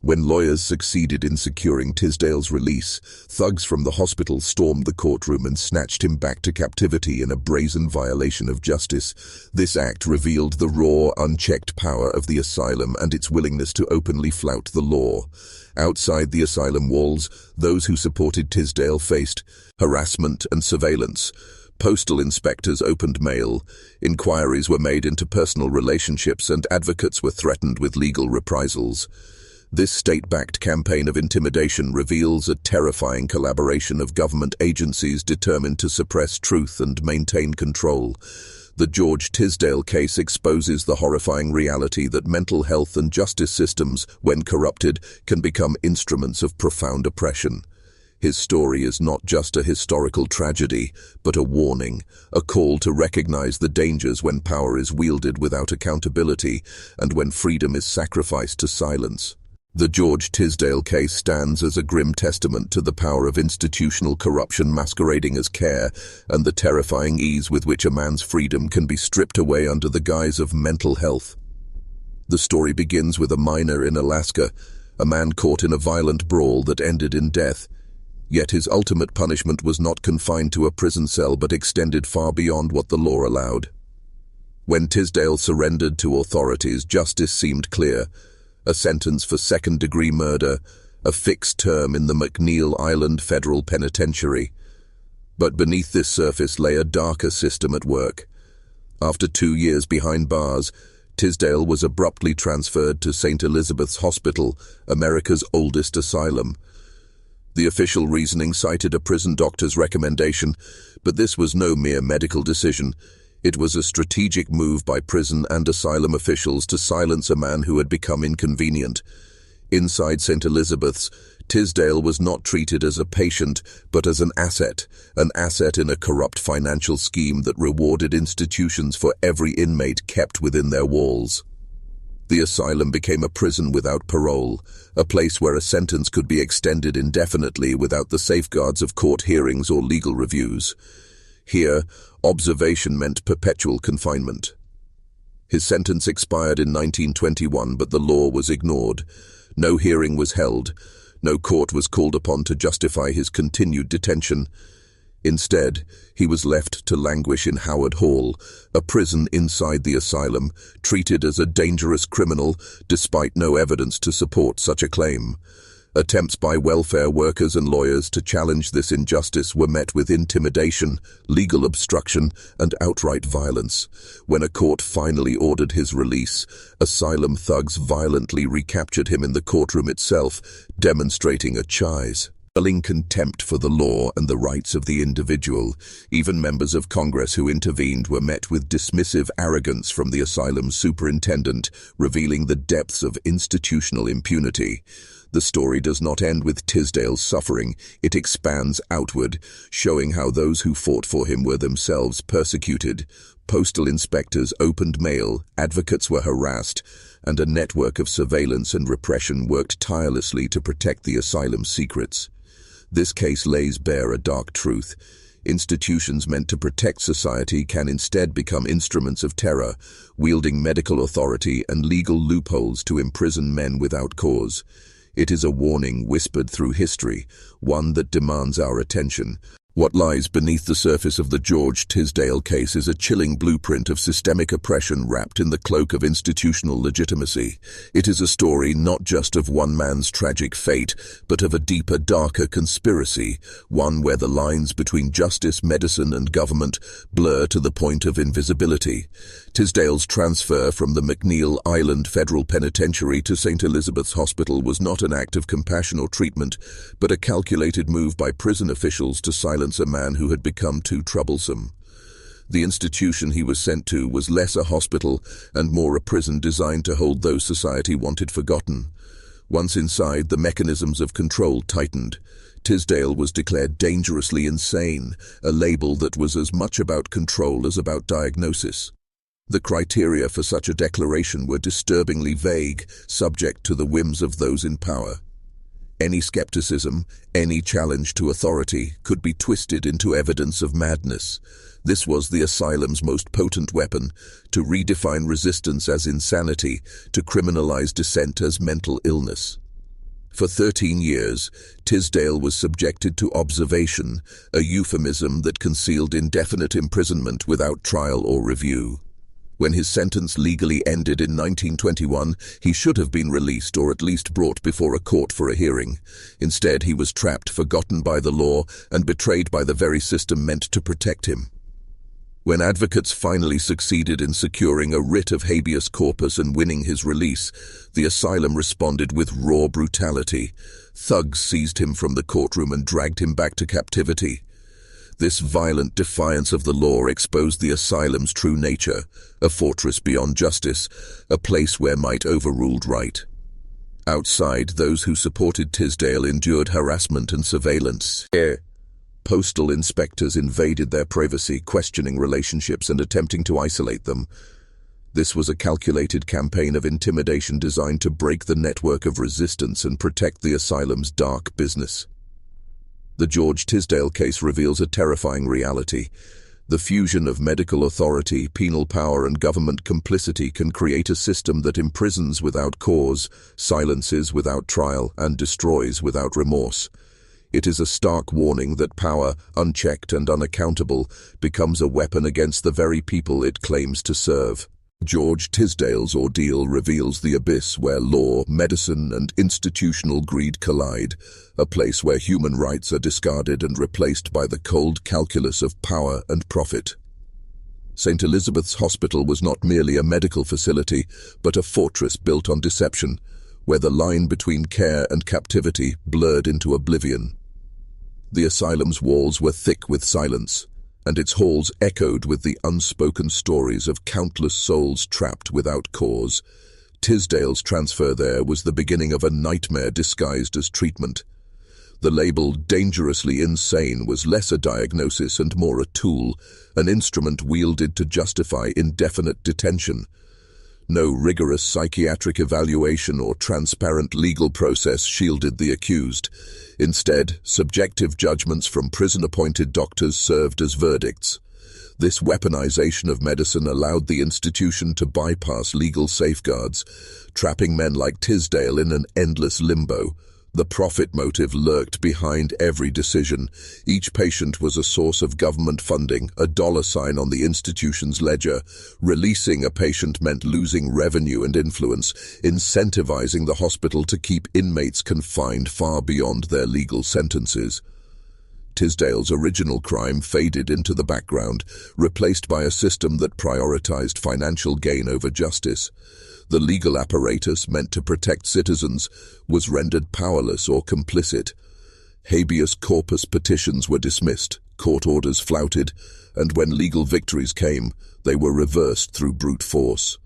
When lawyers succeeded in securing Tisdale's release, thugs from the hospital stormed the courtroom and snatched him back to captivity in a brazen violation of justice. This act revealed the raw, unchecked power of the asylum and its willingness to openly flout the law. Outside the asylum walls, those who supported Tisdale faced harassment and surveillance. Postal inspectors opened mail, inquiries were made into personal relationships, and advocates were threatened with legal reprisals. This state-backed campaign of intimidation reveals a terrifying collaboration of government agencies determined to suppress truth and maintain control. The George Tisdale case exposes the horrifying reality that mental health and justice systems, when corrupted, can become instruments of profound oppression. His story is not just a historical tragedy, but a warning, a call to recognize the dangers when power is wielded without accountability and when freedom is sacrificed to silence. The George Tisdale case stands as a grim testament to the power of institutional corruption masquerading as care and the terrifying ease with which a man's freedom can be stripped away under the guise of mental health. The story begins with a miner in Alaska, a man caught in a violent brawl that ended in death. Yet his ultimate punishment was not confined to a prison cell but extended far beyond what the law allowed. When Tisdale surrendered to authorities, justice seemed clear. A sentence for second-degree murder, a fixed term in the McNeil Island Federal Penitentiary. But beneath this surface lay a darker system at work. After 2 years behind bars, Tisdale was abruptly transferred to St. Elizabeth's Hospital, America's oldest asylum. The official reasoning cited a prison doctor's recommendation, but this was no mere medical decision. It was a strategic move by prison and asylum officials to silence a man who had become inconvenient. Inside St. Elizabeth's, Tisdale was not treated as a patient, but as an asset in a corrupt financial scheme that rewarded institutions for every inmate kept within their walls. The asylum became a prison without parole, a place where a sentence could be extended indefinitely without the safeguards of court hearings or legal reviews. Here, observation meant perpetual confinement. His sentence expired in 1921, but the law was ignored. No hearing was held. No court was called upon to justify his continued detention. Instead, he was left to languish in Howard Hall, a prison inside the asylum, treated as a dangerous criminal despite no evidence to support such a claim. Attempts by welfare workers and lawyers to challenge this injustice were met with intimidation, legal obstruction, and outright violence. When a court finally ordered his release, asylum thugs violently recaptured him in the courtroom itself, demonstrating a chilling contempt for the law and the rights of the individual. Even members of Congress who intervened were met with dismissive arrogance from the asylum superintendent, revealing the depths of institutional impunity. The story does not end with Tisdale's suffering. It expands outward, showing how those who fought for him were themselves persecuted. Postal inspectors opened mail, advocates were harassed, and a network of surveillance and repression worked tirelessly to protect the asylum's secrets. This case lays bare a dark truth. Institutions meant to protect society can instead become instruments of terror, wielding medical authority and legal loopholes to imprison men without cause. It is a warning whispered through history, one that demands our attention. What lies beneath the surface of the George Tisdale case is a chilling blueprint of systemic oppression wrapped in the cloak of institutional legitimacy. It is a story not just of one man's tragic fate, but of a deeper, darker conspiracy, one where the lines between justice, medicine, and government blur to the point of invisibility. Tisdale's transfer from the McNeil Island Federal Penitentiary to St. Elizabeth's Hospital was not an act of compassion or treatment, but a calculated move by prison officials to silence a man who had become too troublesome. The institution he was sent to was less a hospital and more a prison designed to hold those society wanted forgotten. Once inside, the mechanisms of control tightened. Tisdale was declared dangerously insane, a label that was as much about control as about diagnosis. The criteria for such a declaration were disturbingly vague, subject to the whims of those in power. Any skepticism, any challenge to authority could be twisted into evidence of madness. This was the asylum's most potent weapon, to redefine resistance as insanity, to criminalize dissent as mental illness. For 13 years, Tisdale was subjected to observation, a euphemism that concealed indefinite imprisonment without trial or review. When his sentence legally ended in 1921, he should have been released or at least brought before a court for a hearing. Instead, he was trapped, forgotten by the law, and betrayed by the very system meant to protect him. When advocates finally succeeded in securing a writ of habeas corpus and winning his release, the asylum responded with raw brutality. Thugs seized him from the courtroom and dragged him back to captivity. This violent defiance of the law exposed the asylum's true nature, a fortress beyond justice, a place where might overruled right. Outside, those who supported Tisdale endured harassment and surveillance. Postal inspectors invaded their privacy, questioning relationships and attempting to isolate them. This was a calculated campaign of intimidation designed to break the network of resistance and protect the asylum's dark business. The George Tisdale case reveals a terrifying reality. The fusion of medical authority, penal power, and government complicity can create a system that imprisons without cause, silences without trial, and destroys without remorse. It is a stark warning that power, unchecked and unaccountable, becomes a weapon against the very people it claims to serve. George Tisdale's ordeal reveals the abyss where law, medicine, and institutional greed collide, a place where human rights are discarded and replaced by the cold calculus of power and profit. St. Elizabeth's Hospital was not merely a medical facility, but a fortress built on deception, where the line between care and captivity blurred into oblivion. The asylum's walls were thick with silence, and its halls echoed with the unspoken stories of countless souls trapped without cause. Tisdale's transfer there was the beginning of a nightmare disguised as treatment. The label dangerously insane was less a diagnosis and more a tool, an instrument wielded to justify indefinite detention. No rigorous psychiatric evaluation or transparent legal process shielded the accused. Instead, subjective judgments from prison-appointed doctors served as verdicts. This weaponization of medicine allowed the institution to bypass legal safeguards, trapping men like Tisdale in an endless limbo. The profit motive lurked behind every decision. Each patient was a source of government funding, a dollar sign on the institution's ledger. Releasing a patient meant losing revenue and influence, incentivizing the hospital to keep inmates confined far beyond their legal sentences. Tisdale's original crime faded into the background, replaced by a system that prioritized financial gain over justice. The legal apparatus meant to protect citizens was rendered powerless or complicit. Habeas corpus petitions were dismissed, court orders flouted, and when legal victories came, they were reversed through brute force.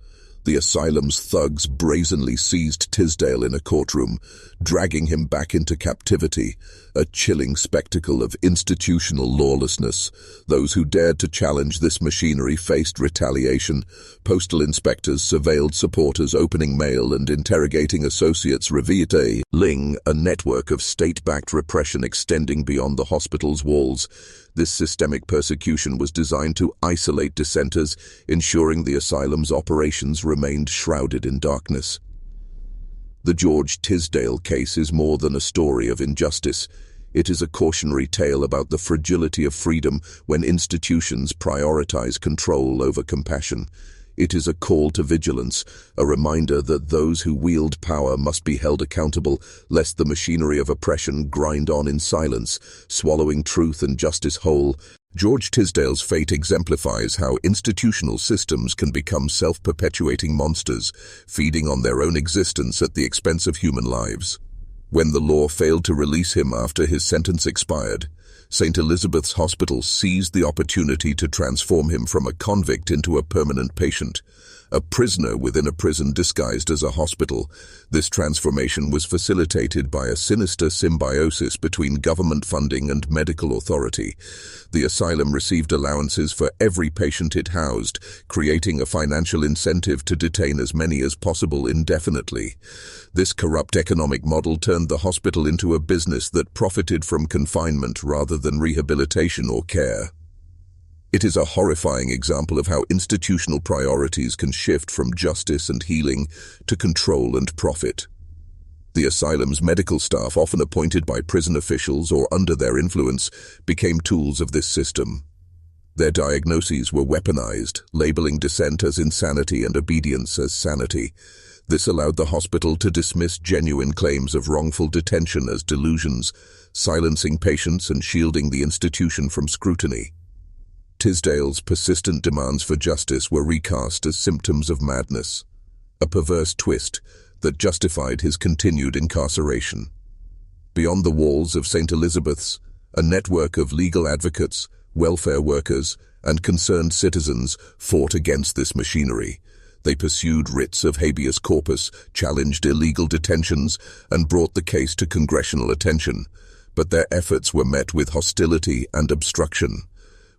The asylum's thugs brazenly seized Tisdale in a courtroom, dragging him back into captivity, a chilling spectacle of institutional lawlessness. Those who dared to challenge this machinery faced retaliation. Postal inspectors surveilled supporters opening mail and interrogating associates, revealing a network of state-backed repression extending beyond the hospital's walls. This systemic persecution was designed to isolate dissenters, ensuring the asylum's operations remained shrouded in darkness. The George Tisdale case is more than a story of injustice. It is a cautionary tale about the fragility of freedom when institutions prioritize control over compassion. It is a call to vigilance, a reminder that those who wield power must be held accountable, lest the machinery of oppression grind on in silence, swallowing truth and justice whole. George Tisdale's fate exemplifies how institutional systems can become self-perpetuating monsters, feeding on their own existence at the expense of human lives. When the law failed to release him after his sentence expired, St. Elizabeth's Hospital seized the opportunity to transform him from a convict into a permanent patient, a prisoner within a prison disguised as a hospital. This transformation was facilitated by a sinister symbiosis between government funding and medical authority. The asylum received allowances for every patient it housed, creating a financial incentive to detain as many as possible indefinitely. This corrupt economic model turned the hospital into a business that profited from confinement rather than rehabilitation or care. It is a horrifying example of how institutional priorities can shift from justice and healing to control and profit. The asylum's medical staff, often appointed by prison officials or under their influence, became tools of this system. Their diagnoses were weaponized, labeling dissent as insanity and obedience as sanity. This allowed the hospital to dismiss genuine claims of wrongful detention as delusions, silencing patients and shielding the institution from scrutiny. Tisdale's persistent demands for justice were recast as symptoms of madness, a perverse twist that justified his continued incarceration. Beyond the walls of St. Elizabeth's, a network of legal advocates, welfare workers, and concerned citizens fought against this machinery. They pursued writs of habeas corpus, challenged illegal detentions, and brought the case to congressional attention. But their efforts were met with hostility and obstruction.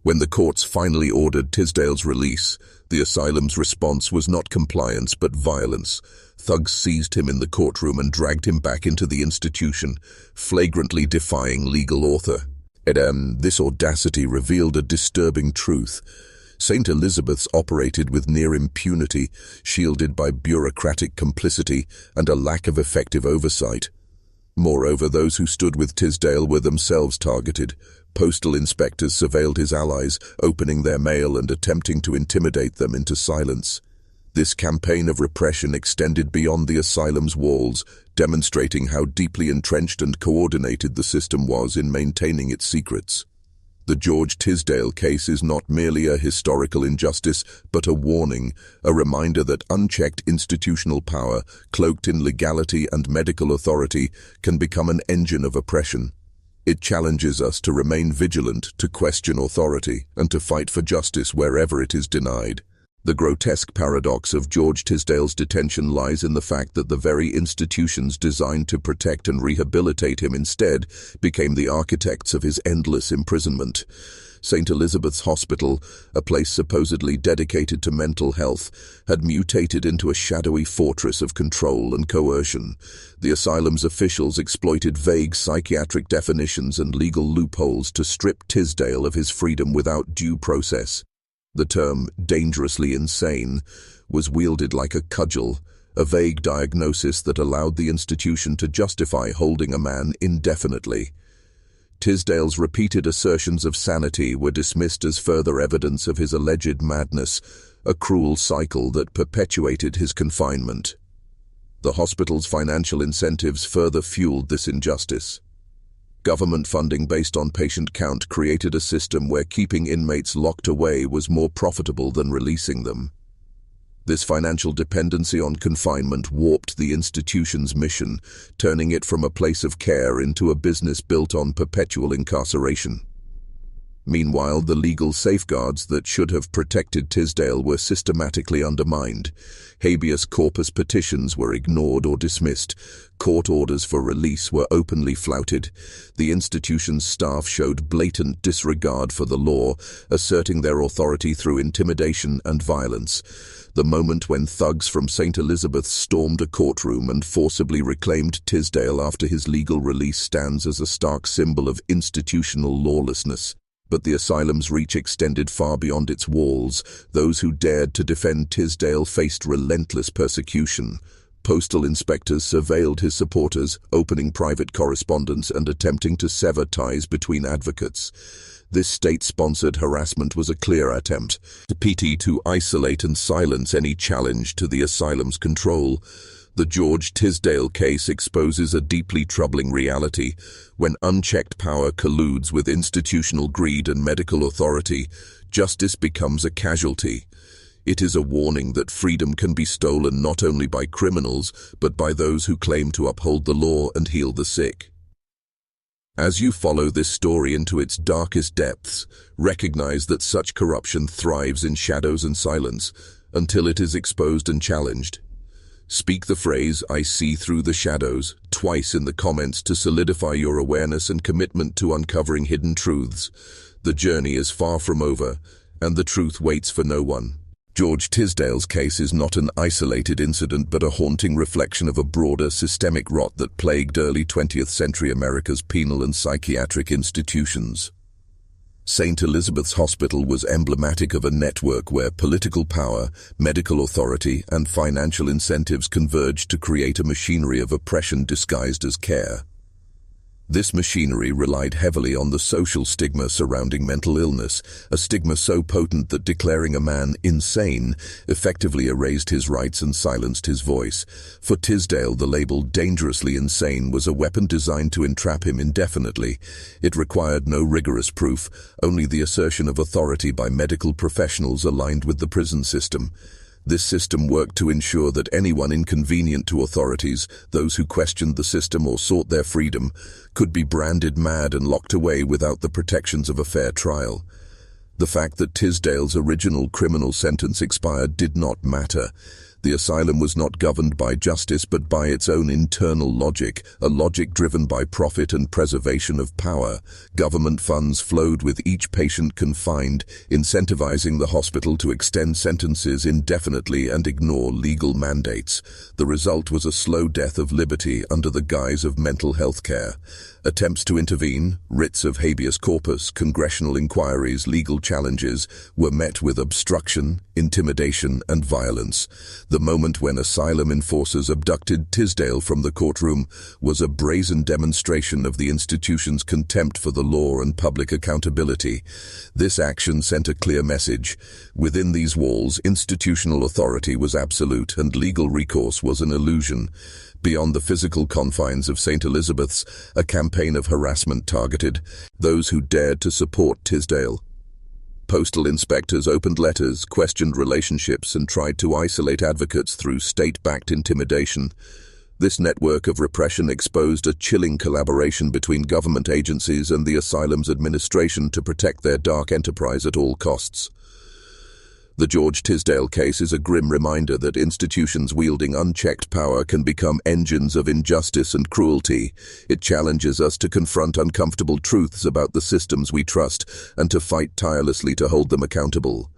When the courts finally ordered Tisdale's release, the asylum's response was not compliance but violence. Thugs seized him in the courtroom and dragged him back into the institution, flagrantly defying legal author. This audacity revealed a disturbing truth. St. Elizabeth's operated with near impunity, shielded by bureaucratic complicity and a lack of effective oversight. Moreover, those who stood with Tisdale were themselves targeted. Postal inspectors surveilled his allies, opening their mail and attempting to intimidate them into silence. This campaign of repression extended beyond the asylum's walls, demonstrating how deeply entrenched and coordinated the system was in maintaining its secrets. The George Tisdale case is not merely a historical injustice, but a warning, a reminder that unchecked institutional power, cloaked in legality and medical authority, can become an engine of oppression. It challenges us to remain vigilant, to question authority, and to fight for justice wherever it is denied. The grotesque paradox of George Tisdale's detention lies in the fact that the very institutions designed to protect and rehabilitate him instead became the architects of his endless imprisonment. St. Elizabeth's Hospital, a place supposedly dedicated to mental health, had mutated into a shadowy fortress of control and coercion. The asylum's officials exploited vague psychiatric definitions and legal loopholes to strip Tisdale of his freedom without due process. The term dangerously insane was wielded like a cudgel, a vague diagnosis that allowed the institution to justify holding a man indefinitely. Tisdale's repeated assertions of sanity were dismissed as further evidence of his alleged madness, a cruel cycle that perpetuated his confinement. The hospital's financial incentives further fueled this injustice. Government funding based on patient count created a system where keeping inmates locked away was more profitable than releasing them. This financial dependency on confinement warped the institution's mission, turning it from a place of care into a business built on perpetual incarceration. Meanwhile, the legal safeguards that should have protected Tisdale were systematically undermined. Habeas corpus petitions were ignored or dismissed. Court orders for release were openly flouted. The institution's staff showed blatant disregard for the law, asserting their authority through intimidation and violence. The moment when thugs from St. Elizabeth's stormed a courtroom and forcibly reclaimed Tisdale after his legal release stands as a stark symbol of institutional lawlessness. But the asylum's reach extended far beyond its walls. Those who dared to defend Tisdale faced relentless persecution. Postal inspectors surveilled his supporters, opening private correspondence and attempting to sever ties between advocates. This state-sponsored harassment was a clear attempt to isolate and silence any challenge to the asylum's control. The George Tisdale case exposes a deeply troubling reality. When unchecked power colludes with institutional greed and medical authority, justice becomes a casualty. It is a warning that freedom can be stolen not only by criminals, but by those who claim to uphold the law and heal the sick. As you follow this story into its darkest depths, recognize that such corruption thrives in shadows and silence, until it is exposed and challenged. Speak the phrase, "I see through the shadows," twice in the comments to solidify your awareness and commitment to uncovering hidden truths. The journey is far from over, and the truth waits for no one. George Tisdale's case is not an isolated incident, but a haunting reflection of a broader systemic rot that plagued early 20th century America's penal and psychiatric institutions. St. Elizabeth's Hospital was emblematic of a network where political power, medical authority, and financial incentives converged to create a machinery of oppression disguised as care. This machinery relied heavily on the social stigma surrounding mental illness, a stigma so potent that declaring a man insane effectively erased his rights and silenced his voice. For Tisdale, the label dangerously insane was a weapon designed to entrap him indefinitely. It required no rigorous proof, only the assertion of authority by medical professionals aligned with the prison system. This system worked to ensure that anyone inconvenient to authorities, those who questioned the system or sought their freedom, could be branded mad and locked away without the protections of a fair trial. The fact that Tisdale's original criminal sentence expired did not matter. The asylum was not governed by justice but by its own internal logic, a logic driven by profit and preservation of power. Government funds flowed with each patient confined, incentivizing the hospital to extend sentences indefinitely and ignore legal mandates. The result was a slow death of liberty under the guise of mental health care. Attempts to intervene, writs of habeas corpus, congressional inquiries, legal challenges, were met with obstruction, intimidation, and violence. The moment when asylum enforcers abducted Tisdale from the courtroom was a brazen demonstration of the institution's contempt for the law and public accountability. This action sent a clear message. Within these walls, institutional authority was absolute and legal recourse was an illusion. Beyond the physical confines of St. Elizabeth's, a campaign of harassment targeted those who dared to support Tisdale. Postal inspectors opened letters, questioned relationships, and tried to isolate advocates through state-backed intimidation. This network of repression exposed a chilling collaboration between government agencies and the asylum's administration to protect their dark enterprise at all costs. The George Tisdale case is a grim reminder that institutions wielding unchecked power can become engines of injustice and cruelty. It challenges us to confront uncomfortable truths about the systems we trust and to fight tirelessly to hold them accountable.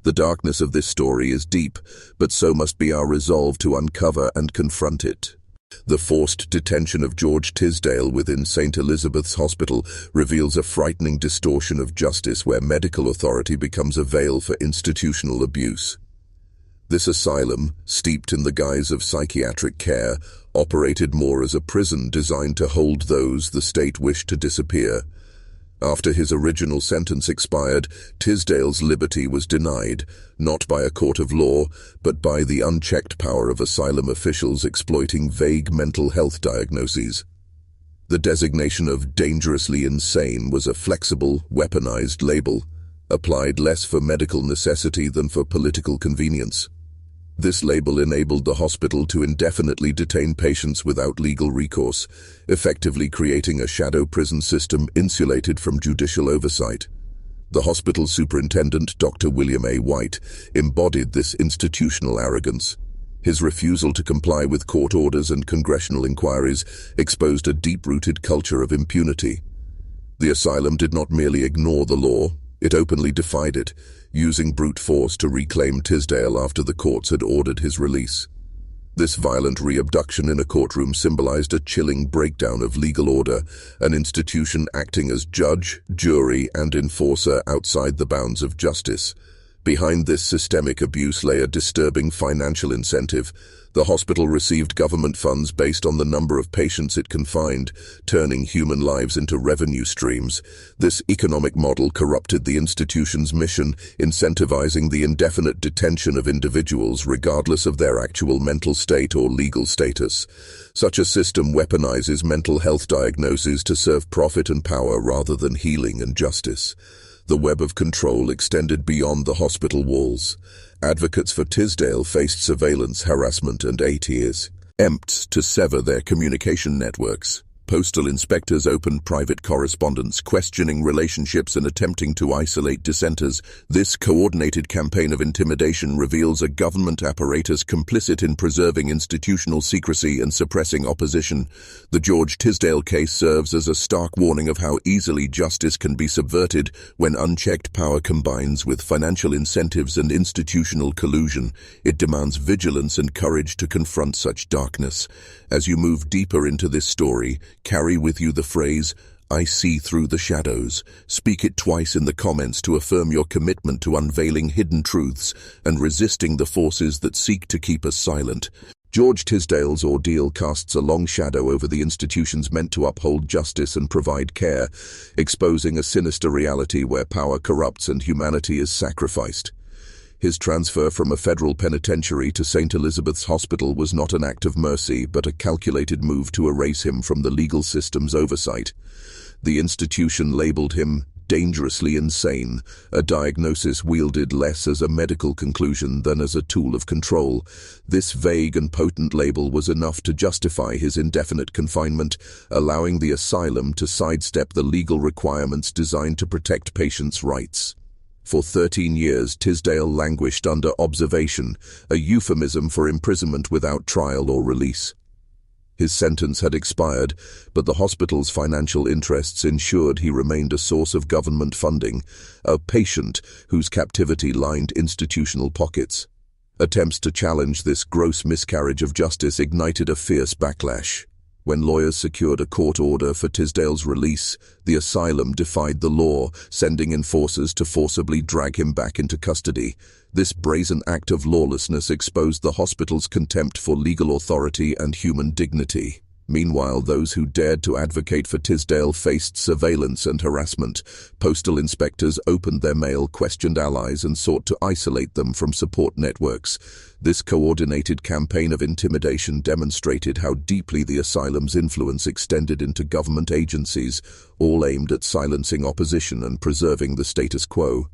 The darkness of this story is deep, but so must be our resolve to uncover and confront it. The forced detention of George Tisdale within St. Elizabeth's Hospital reveals a frightening distortion of justice where medical authority becomes a veil for institutional abuse. This asylum, steeped in the guise of psychiatric care, operated more as a prison designed to hold those the state wished to disappear. After his original sentence expired, Tisdale's liberty was denied, not by a court of law, but by the unchecked power of asylum officials exploiting vague mental health diagnoses. The designation of dangerously insane was a flexible, weaponized label, applied less for medical necessity than for political convenience. This label enabled the hospital to indefinitely detain patients without legal recourse, effectively creating a shadow prison system insulated from judicial oversight. The hospital superintendent, Dr. William A. White, embodied this institutional arrogance. His refusal to comply with court orders and congressional inquiries exposed a deep-rooted culture of impunity. The asylum did not merely ignore the law, it openly defied it, using brute force to reclaim Tisdale after the courts had ordered his release. This violent reabduction in a courtroom symbolized a chilling breakdown of legal order, an institution acting as judge, jury, and enforcer outside the bounds of justice. Behind this systemic abuse lay a disturbing financial incentive. The hospital received government funds based on the number of patients it confined, turning human lives into revenue streams. This economic model corrupted the institution's mission, incentivizing the indefinite detention of individuals regardless of their actual mental state or legal status. Such a system weaponizes mental health diagnoses to serve profit and power rather than healing and justice. The web of control extended beyond the hospital walls. Advocates for Tisdale faced surveillance, harassment, and attempts to sever their communication networks. Postal inspectors opened private correspondence, questioning relationships and attempting to isolate dissenters. This coordinated campaign of intimidation reveals a government apparatus complicit in preserving institutional secrecy and suppressing opposition. The George Tisdale case serves as a stark warning of how easily justice can be subverted when unchecked power combines with financial incentives and institutional collusion. It demands vigilance and courage to confront such darkness. As you move deeper into this story, carry with you the phrase, "I see through the shadows." Speak it twice in the comments to affirm your commitment to unveiling hidden truths and resisting the forces that seek to keep us silent. George Tisdale's ordeal casts a long shadow over the institutions meant to uphold justice and provide care, exposing a sinister reality where power corrupts and humanity is sacrificed. His transfer from a federal penitentiary to St. Elizabeth's Hospital was not an act of mercy, but a calculated move to erase him from the legal system's oversight. The institution labeled him dangerously insane, a diagnosis wielded less as a medical conclusion than as a tool of control. This vague and potent label was enough to justify his indefinite confinement, allowing the asylum to sidestep the legal requirements designed to protect patients' rights. For 13 years, Tisdale languished under observation, a euphemism for imprisonment without trial or release. His sentence had expired, but the hospital's financial interests ensured he remained a source of government funding, a patient whose captivity lined institutional pockets. Attempts to challenge this gross miscarriage of justice ignited a fierce backlash. When lawyers secured a court order for Tisdale's release, the asylum defied the law, sending enforcers to forcibly drag him back into custody. This brazen act of lawlessness exposed the hospital's contempt for legal authority and human dignity. Meanwhile, those who dared to advocate for Tisdale faced surveillance and harassment. Postal inspectors opened their mail, questioned allies, and sought to isolate them from support networks. This coordinated campaign of intimidation demonstrated how deeply the asylum's influence extended into government agencies, all aimed at silencing opposition and preserving the status quo.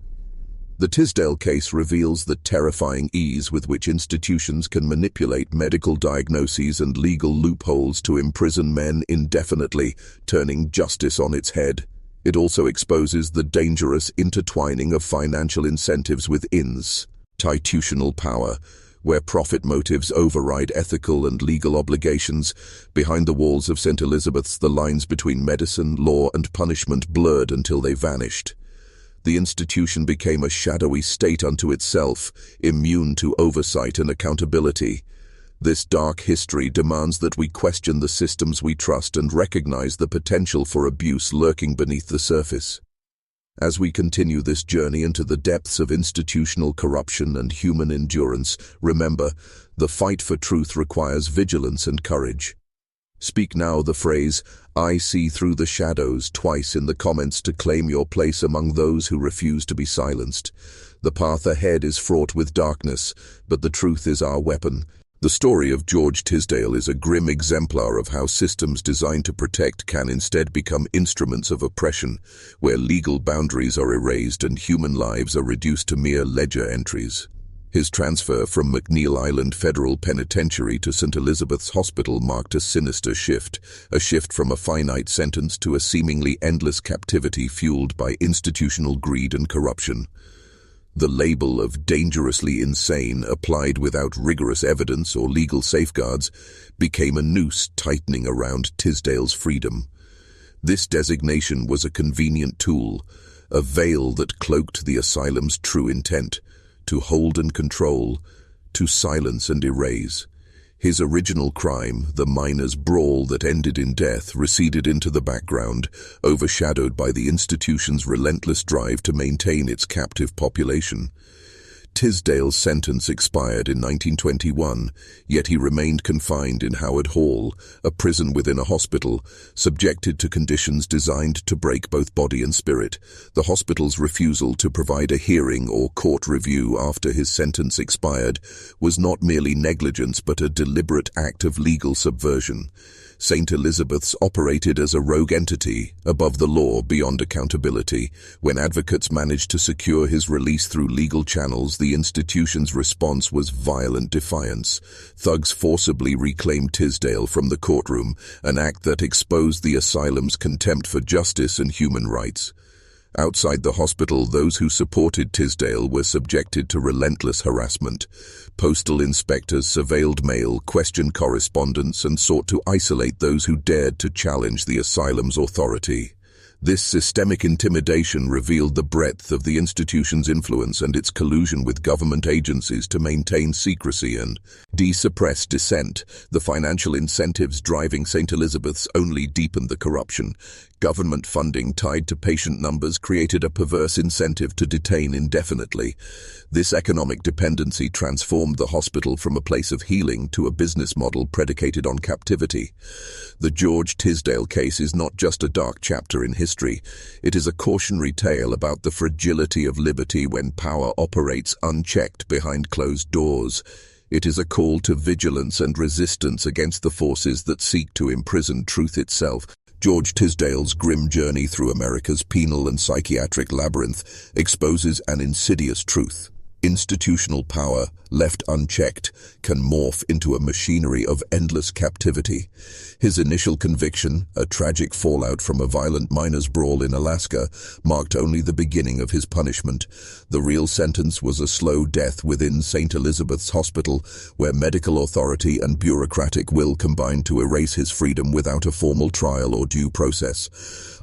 The Tisdale case reveals the terrifying ease with which institutions can manipulate medical diagnoses and legal loopholes to imprison men indefinitely, turning justice on its head. It also exposes the dangerous intertwining of financial incentives with institutional power, where profit motives override ethical and legal obligations. Behind the walls of St. Elizabeth's, the lines between medicine, law, and punishment blurred until they vanished. The institution became a shadowy state unto itself, immune to oversight and accountability. This dark history demands that we question the systems we trust and recognize the potential for abuse lurking beneath the surface. As we continue this journey into the depths of institutional corruption and human endurance, remember, the fight for truth requires vigilance and courage. Speak now the phrase, "I see through the shadows," twice in the comments to claim your place among those who refuse to be silenced. The path ahead is fraught with darkness, but the truth is our weapon. The story of George Tisdale is a grim exemplar of how systems designed to protect can instead become instruments of oppression, where legal boundaries are erased and human lives are reduced to mere ledger entries. His transfer from McNeil Island Federal Penitentiary to St. Elizabeth's Hospital marked a sinister shift, a shift from a finite sentence to a seemingly endless captivity fueled by institutional greed and corruption. The label of dangerously insane, applied without rigorous evidence or legal safeguards, became a noose tightening around Tisdale's freedom. This designation was a convenient tool, a veil that cloaked the asylum's true intent: to hold and control, to silence and erase. His original crime, the miners' brawl that ended in death, receded into the background, overshadowed by the institution's relentless drive to maintain its captive population. Tisdale's sentence expired in 1921, yet he remained confined in Howard Hall, a prison within a hospital, subjected to conditions designed to break both body and spirit. The hospital's refusal to provide a hearing or court review after his sentence expired was not merely negligence but a deliberate act of legal subversion. St. Elizabeth's operated as a rogue entity, above the law, beyond accountability. When advocates managed to secure his release through legal channels, the institution's response was violent defiance. Thugs forcibly reclaimed Tisdale from the courtroom, an act that exposed the asylum's contempt for justice and human rights. Outside the hospital, those who supported Tisdale were subjected to relentless harassment. Postal inspectors surveilled mail, questioned correspondence, and sought to isolate those who dared to challenge the asylum's authority. This systemic intimidation revealed the breadth of the institution's influence and its collusion with government agencies to maintain secrecy and suppress dissent. The financial incentives driving St. Elizabeth's only deepened the corruption. Government funding tied to patient numbers created a perverse incentive to detain indefinitely. This economic dependency transformed the hospital from a place of healing to a business model predicated on captivity. The George Tisdale case is not just a dark chapter in history. It is a cautionary tale about the fragility of liberty when power operates unchecked behind closed doors. It is a call to vigilance and resistance against the forces that seek to imprison truth itself. George Tisdale's grim journey through America's penal and psychiatric labyrinth exposes an insidious truth. Institutional power, left unchecked, can morph into a machinery of endless captivity. His initial conviction, a tragic fallout from a violent miners' brawl in Alaska, marked only the beginning of his punishment. The real sentence was a slow death within St. Elizabeth's Hospital, where medical authority and bureaucratic will combined to erase his freedom without a formal trial or due process.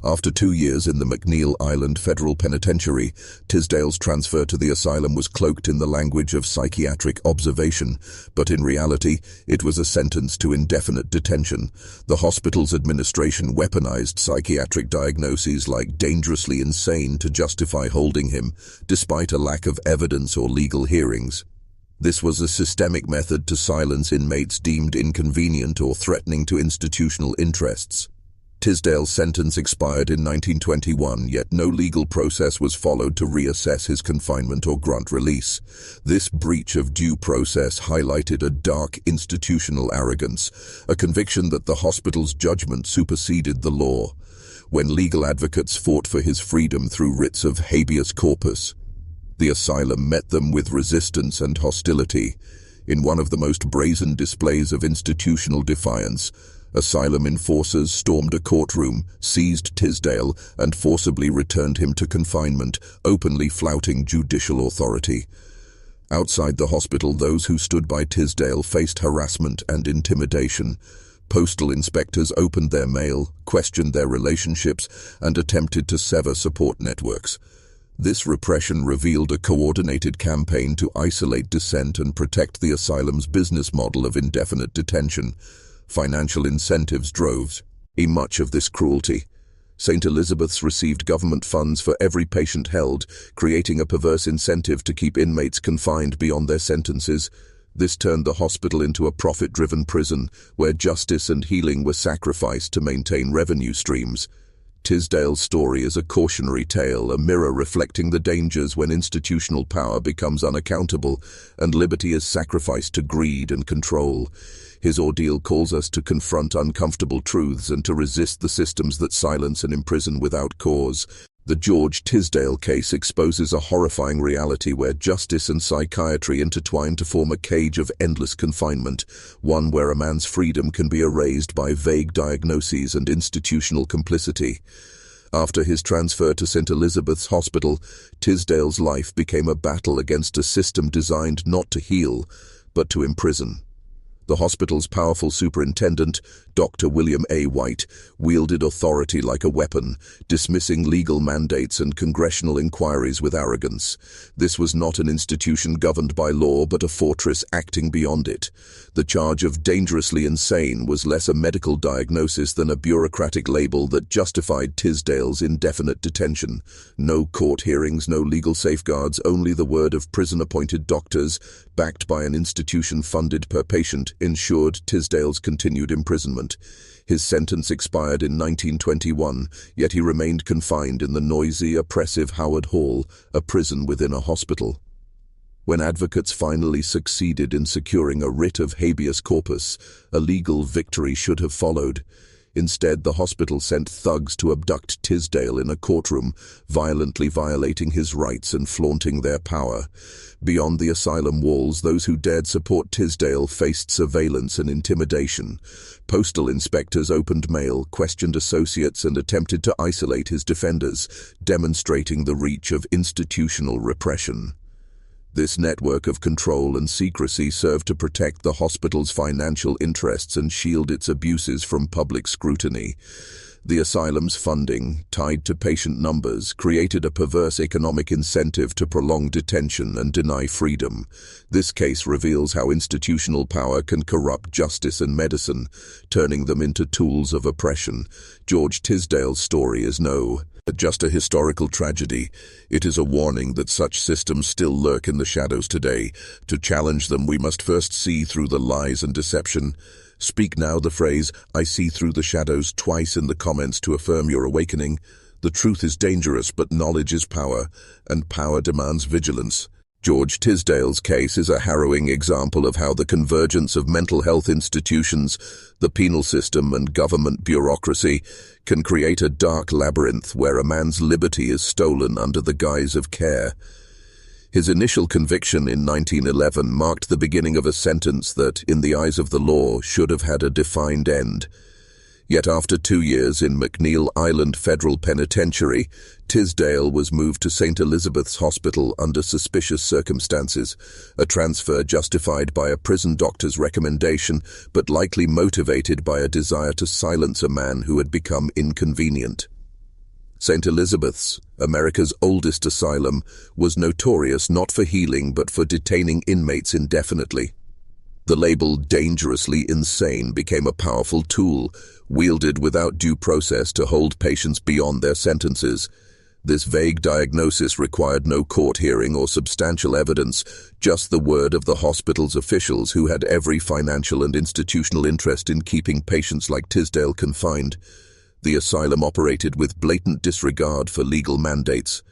After 2 years in the McNeil Island Federal Penitentiary, Tisdale's transfer to the asylum was cloaked in the language of psychiatric observation, but in reality, it was a sentence to indefinite detention. The hospital's administration weaponized psychiatric diagnoses like dangerously insane to justify holding him, despite a lack of evidence or legal hearings. This was a systemic method to silence inmates deemed inconvenient or threatening to institutional interests. Tisdale's sentence expired in 1921, yet no legal process was followed to reassess his confinement or grant release. This breach of due process highlighted a dark institutional arrogance, a conviction that the hospital's judgment superseded the law. When legal advocates fought for his freedom through writs of habeas corpus, the asylum met them with resistance and hostility. In one of the most brazen displays of institutional defiance, asylum enforcers stormed a courtroom, seized Tisdale, and forcibly returned him to confinement, openly flouting judicial authority. Outside the hospital, those who stood by Tisdale faced harassment and intimidation. Postal inspectors opened their mail, questioned their relationships, and attempted to sever support networks. This repression revealed a coordinated campaign to isolate dissent and protect the asylum's business model of indefinite detention. Financial incentives drove much of this cruelty. St. Elizabeth's received government funds for every patient held, creating a perverse incentive to keep inmates confined beyond their sentences. This turned the hospital into a profit-driven prison, where justice and healing were sacrificed to maintain revenue streams. Tisdale's story is a cautionary tale, a mirror reflecting the dangers when institutional power becomes unaccountable and liberty is sacrificed to greed and control. His ordeal calls us to confront uncomfortable truths and to resist the systems that silence and imprison without cause. The George Tisdale case exposes a horrifying reality where justice and psychiatry intertwine to form a cage of endless confinement, one where a man's freedom can be erased by vague diagnoses and institutional complicity. After his transfer to St. Elizabeth's Hospital, Tisdale's life became a battle against a system designed not to heal, but to imprison. The hospital's powerful superintendent, Dr. William A. White, wielded authority like a weapon, dismissing legal mandates and congressional inquiries with arrogance. This was not an institution governed by law, but a fortress acting beyond it. The charge of dangerously insane was less a medical diagnosis than a bureaucratic label that justified Tisdale's indefinite detention. No court hearings, no legal safeguards, only the word of prison-appointed doctors, backed by an institution funded per patient, ensured Tisdale's continued imprisonment. His sentence expired in 1921, yet he remained confined in the noisy, oppressive Howard Hall, a prison within a hospital. When advocates finally succeeded in securing a writ of habeas corpus, a legal victory should have followed. Instead, the hospital sent thugs to abduct Tisdale in a courtroom, violently violating his rights and flaunting their power. Beyond the asylum walls, those who dared support Tisdale faced surveillance and intimidation. Postal inspectors opened mail, questioned associates, and attempted to isolate his defenders, demonstrating the reach of institutional repression. This network of control and secrecy served to protect the hospital's financial interests and shield its abuses from public scrutiny. The asylum's funding, tied to patient numbers, created a perverse economic incentive to prolong detention and deny freedom. This case reveals how institutional power can corrupt justice and medicine, turning them into tools of oppression. George Tisdale's story is just a historical tragedy. It is a warning that such systems still lurk in the shadows today. To challenge them, we must first see through the lies and deception. Speak now the phrase, "I see through the shadows," twice in the comments to affirm your awakening. The truth is dangerous, but knowledge is power, and power demands vigilance. George Tisdale's case is a harrowing example of how the convergence of mental health institutions, the penal system, and government bureaucracy can create a dark labyrinth where a man's liberty is stolen under the guise of care. His initial conviction in 1911 marked the beginning of a sentence that, in the eyes of the law, should have had a defined end. Yet after 2 years in McNeil Island Federal Penitentiary, Tisdale was moved to St. Elizabeth's Hospital under suspicious circumstances, a transfer justified by a prison doctor's recommendation, but likely motivated by a desire to silence a man who had become inconvenient. St. Elizabeth's, America's oldest asylum, was notorious not for healing but for detaining inmates indefinitely. The label "dangerously insane" became a powerful tool, wielded without due process to hold patients beyond their sentences. This vague diagnosis required no court hearing or substantial evidence, just the word of the hospital's officials who had every financial and institutional interest in keeping patients like Tisdale confined. The asylum operated with blatant disregard for legal mandates.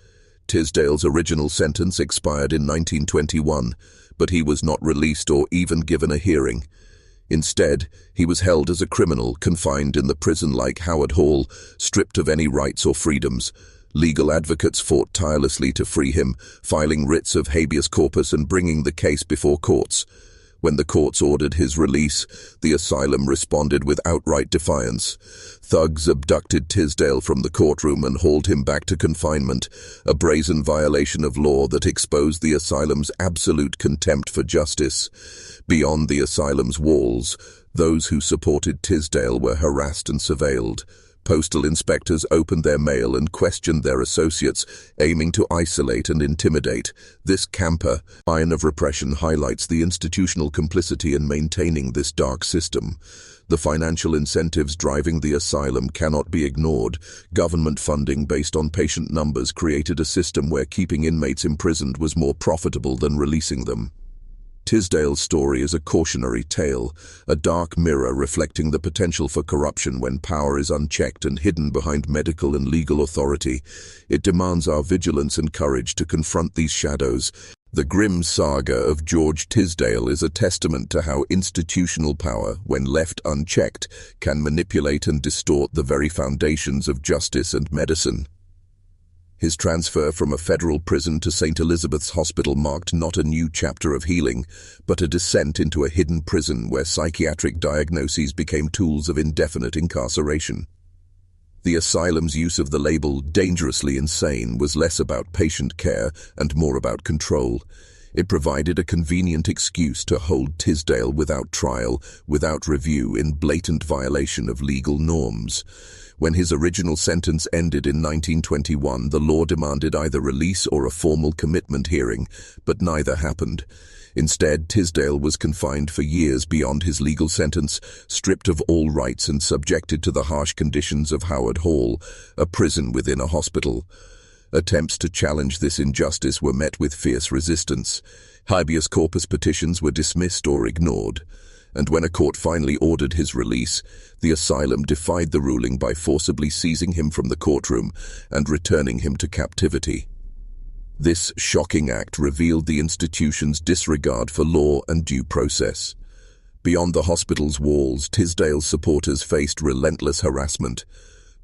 Tisdale's original sentence expired in 1921, but he was not released or even given a hearing. Instead, he was held as a criminal, confined in the prison like Howard Hall, stripped of any rights or freedoms. Legal advocates fought tirelessly to free him, filing writs of habeas corpus and bringing the case before courts. When the courts ordered his release, the asylum responded with outright defiance. Thugs abducted Tisdale from the courtroom and hauled him back to confinement, a brazen violation of law that exposed the asylum's absolute contempt for justice. Beyond the asylum's walls, those who supported Tisdale were harassed and surveilled. Postal inspectors opened their mail and questioned their associates, aiming to isolate and intimidate. This camper iron of repression highlights the institutional complicity in maintaining this dark system. The financial incentives driving the asylum cannot be ignored. Government funding based on patient numbers created a system where keeping inmates imprisoned was more profitable than releasing them. Tisdale's story is a cautionary tale, a dark mirror reflecting the potential for corruption when power is unchecked and hidden behind medical and legal authority. It demands our vigilance and courage to confront these shadows. The grim saga of George Tisdale is a testament to how institutional power, when left unchecked, can manipulate and distort the very foundations of justice and medicine. His transfer from a federal prison to St. Elizabeth's Hospital marked not a new chapter of healing, but a descent into a hidden prison where psychiatric diagnoses became tools of indefinite incarceration. The asylum's use of the label dangerously insane was less about patient care and more about control. It provided a convenient excuse to hold Tisdale without trial, without review, in blatant violation of legal norms. When his original sentence ended in 1921, the law demanded either release or a formal commitment hearing, but neither happened. Instead, Tisdale was confined for years beyond his legal sentence, stripped of all rights and subjected to the harsh conditions of Howard Hall, a prison within a hospital. Attempts to challenge this injustice were met with fierce resistance. Habeas corpus petitions were dismissed or ignored. And when a court finally ordered his release, the asylum defied the ruling by forcibly seizing him from the courtroom and returning him to captivity. This shocking act revealed the institution's disregard for law and due process. Beyond the hospital's walls, Tisdale's supporters faced relentless harassment.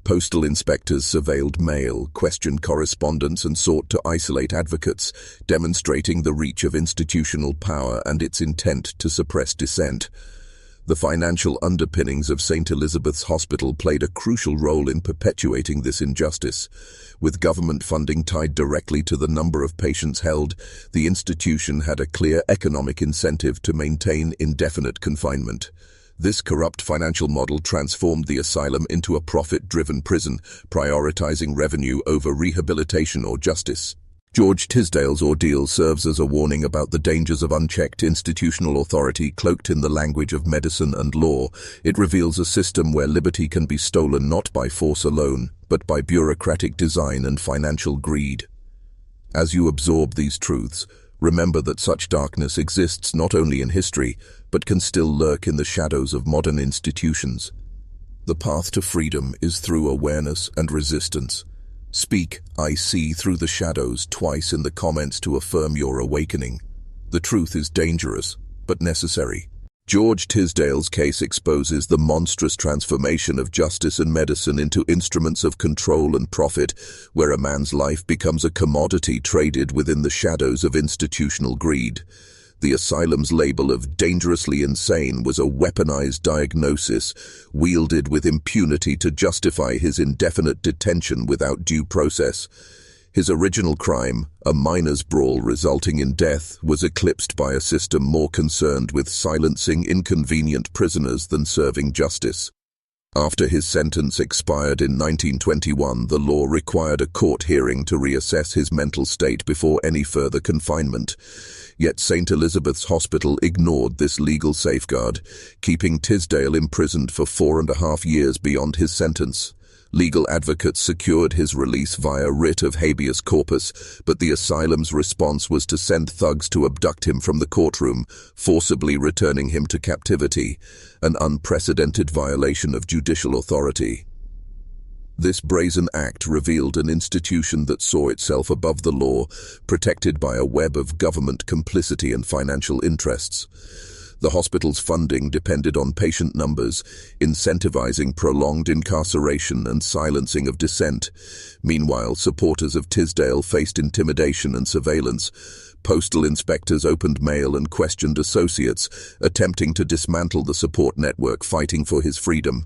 Postal inspectors surveilled mail, questioned correspondence, and sought to isolate advocates, demonstrating the reach of institutional power and its intent to suppress dissent. The financial underpinnings of St. Elizabeth's Hospital played a crucial role in perpetuating this injustice. With government funding tied directly to the number of patients held, the institution had a clear economic incentive to maintain indefinite confinement. This corrupt financial model transformed the asylum into a profit-driven prison, prioritizing revenue over rehabilitation or justice. George Tisdale's ordeal serves as a warning about the dangers of unchecked institutional authority cloaked in the language of medicine and law. It reveals a system where liberty can be stolen not by force alone, but by bureaucratic design and financial greed. As you absorb these truths, remember that such darkness exists not only in history, but can still lurk in the shadows of modern institutions. The path to freedom is through awareness and resistance. Speak, "I see through the shadows" twice in the comments to affirm your awakening. The truth is dangerous, but necessary. George Tisdale's case exposes the monstrous transformation of justice and medicine into instruments of control and profit, where a man's life becomes a commodity traded within the shadows of institutional greed. The asylum's label of dangerously insane was a weaponized diagnosis, wielded with impunity to justify his indefinite detention without due process. His original crime, a minor's brawl resulting in death, was eclipsed by a system more concerned with silencing inconvenient prisoners than serving justice. After his sentence expired in 1921, the law required a court hearing to reassess his mental state before any further confinement. Yet St. Elizabeth's Hospital ignored this legal safeguard, keeping Tisdale imprisoned for 4.5 years beyond his sentence. Legal advocates secured his release via writ of habeas corpus, but the asylum's response was to send thugs to abduct him from the courtroom, forcibly returning him to captivity, an unprecedented violation of judicial authority. This brazen act revealed an institution that saw itself above the law, protected by a web of government complicity and financial interests. The hospital's funding depended on patient numbers, incentivizing prolonged incarceration and silencing of dissent. Meanwhile, supporters of Tisdale faced intimidation and surveillance. Postal inspectors opened mail and questioned associates, attempting to dismantle the support network fighting for his freedom.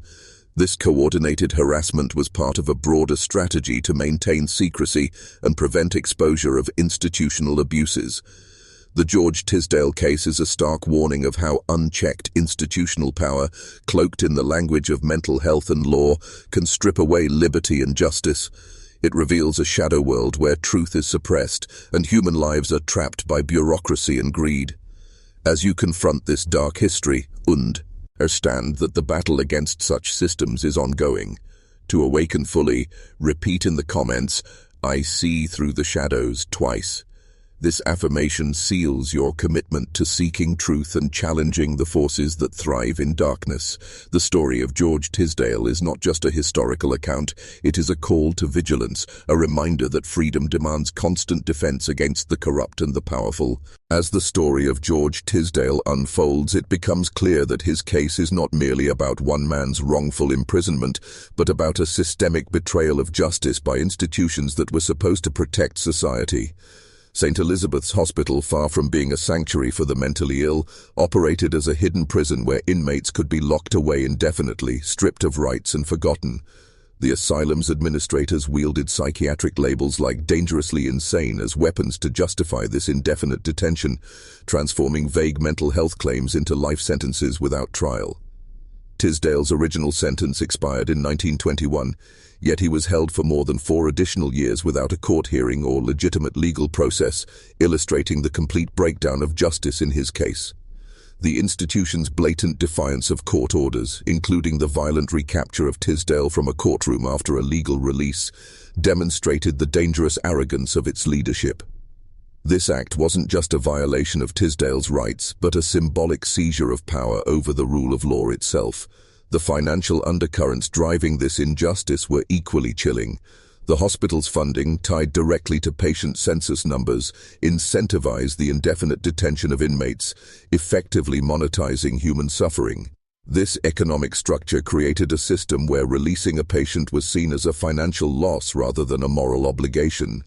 This coordinated harassment was part of a broader strategy to maintain secrecy and prevent exposure of institutional abuses. The George Tisdale case is a stark warning of how unchecked institutional power, cloaked in the language of mental health and law, can strip away liberty and justice. It reveals a shadow world where truth is suppressed and human lives are trapped by bureaucracy and greed. As you confront this dark history, understand that the battle against such systems is ongoing. To awaken fully, repeat in the comments, "I see through the shadows" twice. This affirmation seals your commitment to seeking truth and challenging the forces that thrive in darkness. The story of George Tisdale is not just a historical account, it is a call to vigilance, a reminder that freedom demands constant defense against the corrupt and the powerful. As the story of George Tisdale unfolds, it becomes clear that his case is not merely about one man's wrongful imprisonment, but about a systemic betrayal of justice by institutions that were supposed to protect society. St. Elizabeth's Hospital, far from being a sanctuary for the mentally ill, operated as a hidden prison where inmates could be locked away indefinitely, stripped of rights and forgotten. The asylum's administrators wielded psychiatric labels like dangerously insane as weapons to justify this indefinite detention, transforming vague mental health claims into life sentences without trial. Tisdale's original sentence expired in 1921, yet he was held for more than 4 additional years without a court hearing or legitimate legal process, illustrating the complete breakdown of justice in his case. The institution's blatant defiance of court orders, including the violent recapture of Tisdale from a courtroom after a legal release, demonstrated the dangerous arrogance of its leadership. This act wasn't just a violation of Tisdale's rights, but a symbolic seizure of power over the rule of law itself. The financial undercurrents driving this injustice were equally chilling. The hospital's funding, tied directly to patient census numbers, incentivized the indefinite detention of inmates, effectively monetizing human suffering. This economic structure created a system where releasing a patient was seen as a financial loss rather than a moral obligation.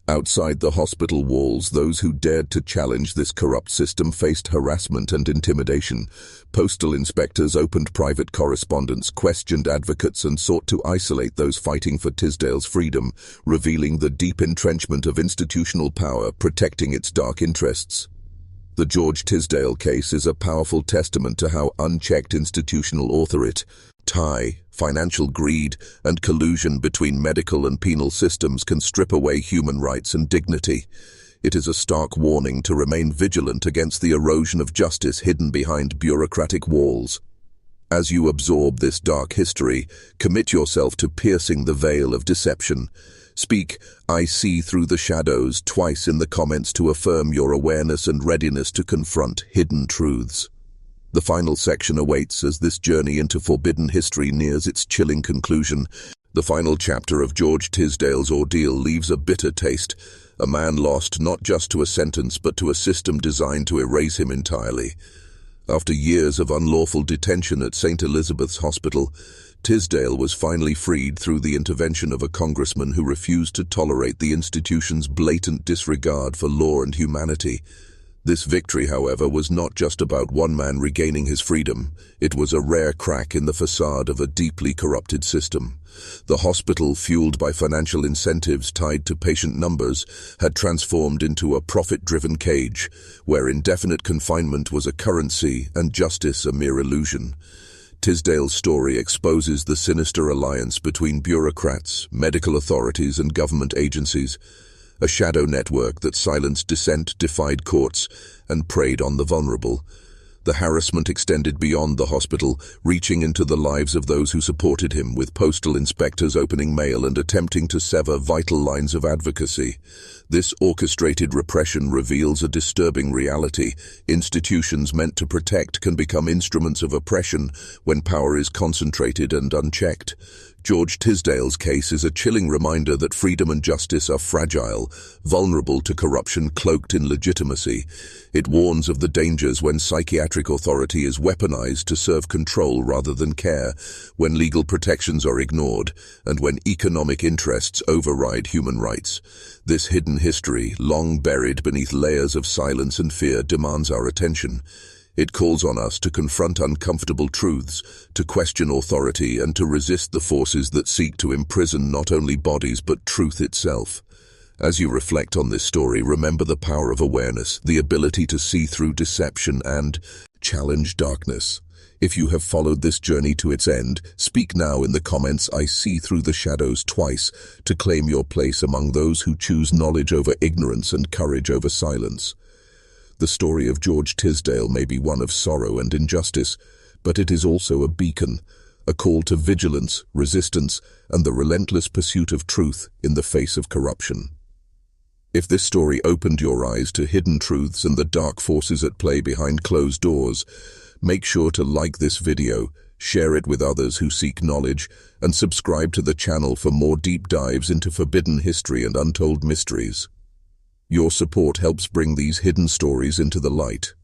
Outside the hospital walls, those who dared to challenge this corrupt system faced harassment and intimidation. Postal inspectors opened private correspondence, questioned advocates, and sought to isolate those fighting for Tisdale's freedom, revealing the deep entrenchment of institutional power protecting its dark interests. The George Tisdale case is a powerful testament to how unchecked institutional authority, financial greed, and collusion between medical and penal systems can strip away human rights and dignity. It is a stark warning to remain vigilant against the erosion of justice hidden behind bureaucratic walls. As you absorb this dark history, commit yourself to piercing the veil of deception. Speak, "I see through the shadows," twice in the comments to affirm your awareness and readiness to confront hidden truths. The final section awaits as this journey into forbidden history nears its chilling conclusion. The final chapter of George Tisdale's ordeal leaves a bitter taste, a man lost not just to a sentence but to a system designed to erase him entirely. After years of unlawful detention at St. Elizabeth's Hospital, Tisdale was finally freed through the intervention of a congressman who refused to tolerate the institution's blatant disregard for law and humanity. This victory, however, was not just about one man regaining his freedom. It was a rare crack in the facade of a deeply corrupted system. The hospital, fueled by financial incentives tied to patient numbers, had transformed into a profit-driven cage, where indefinite confinement was a currency and justice a mere illusion. Tisdale's story exposes the sinister alliance between bureaucrats, medical authorities, and government agencies, a shadow network that silenced dissent, defied courts, and preyed on the vulnerable. The harassment extended beyond the hospital, reaching into the lives of those who supported him, with postal inspectors opening mail and attempting to sever vital lines of advocacy. This orchestrated repression reveals a disturbing reality. Institutions meant to protect can become instruments of oppression when power is concentrated and unchecked. George Tisdale's case is a chilling reminder that freedom and justice are fragile, vulnerable to corruption cloaked in legitimacy. It warns of the dangers when psychiatric authority is weaponized to serve control rather than care, when legal protections are ignored, and when economic interests override human rights. This hidden history, long buried beneath layers of silence and fear, demands our attention. It calls on us to confront uncomfortable truths, to question authority, and to resist the forces that seek to imprison not only bodies but truth itself. As you reflect on this story, remember the power of awareness, the ability to see through deception and challenge darkness. If you have followed this journey to its end, speak now in the comments "I see through the shadows" twice to claim your place among those who choose knowledge over ignorance and courage over silence. The story of George Tisdale may be one of sorrow and injustice, but it is also a beacon, a call to vigilance, resistance, and the relentless pursuit of truth in the face of corruption. If this story opened your eyes to hidden truths and the dark forces at play behind closed doors, make sure to like this video, share it with others who seek knowledge, and subscribe to the channel for more deep dives into forbidden history and untold mysteries. Your support helps bring these hidden stories into the light.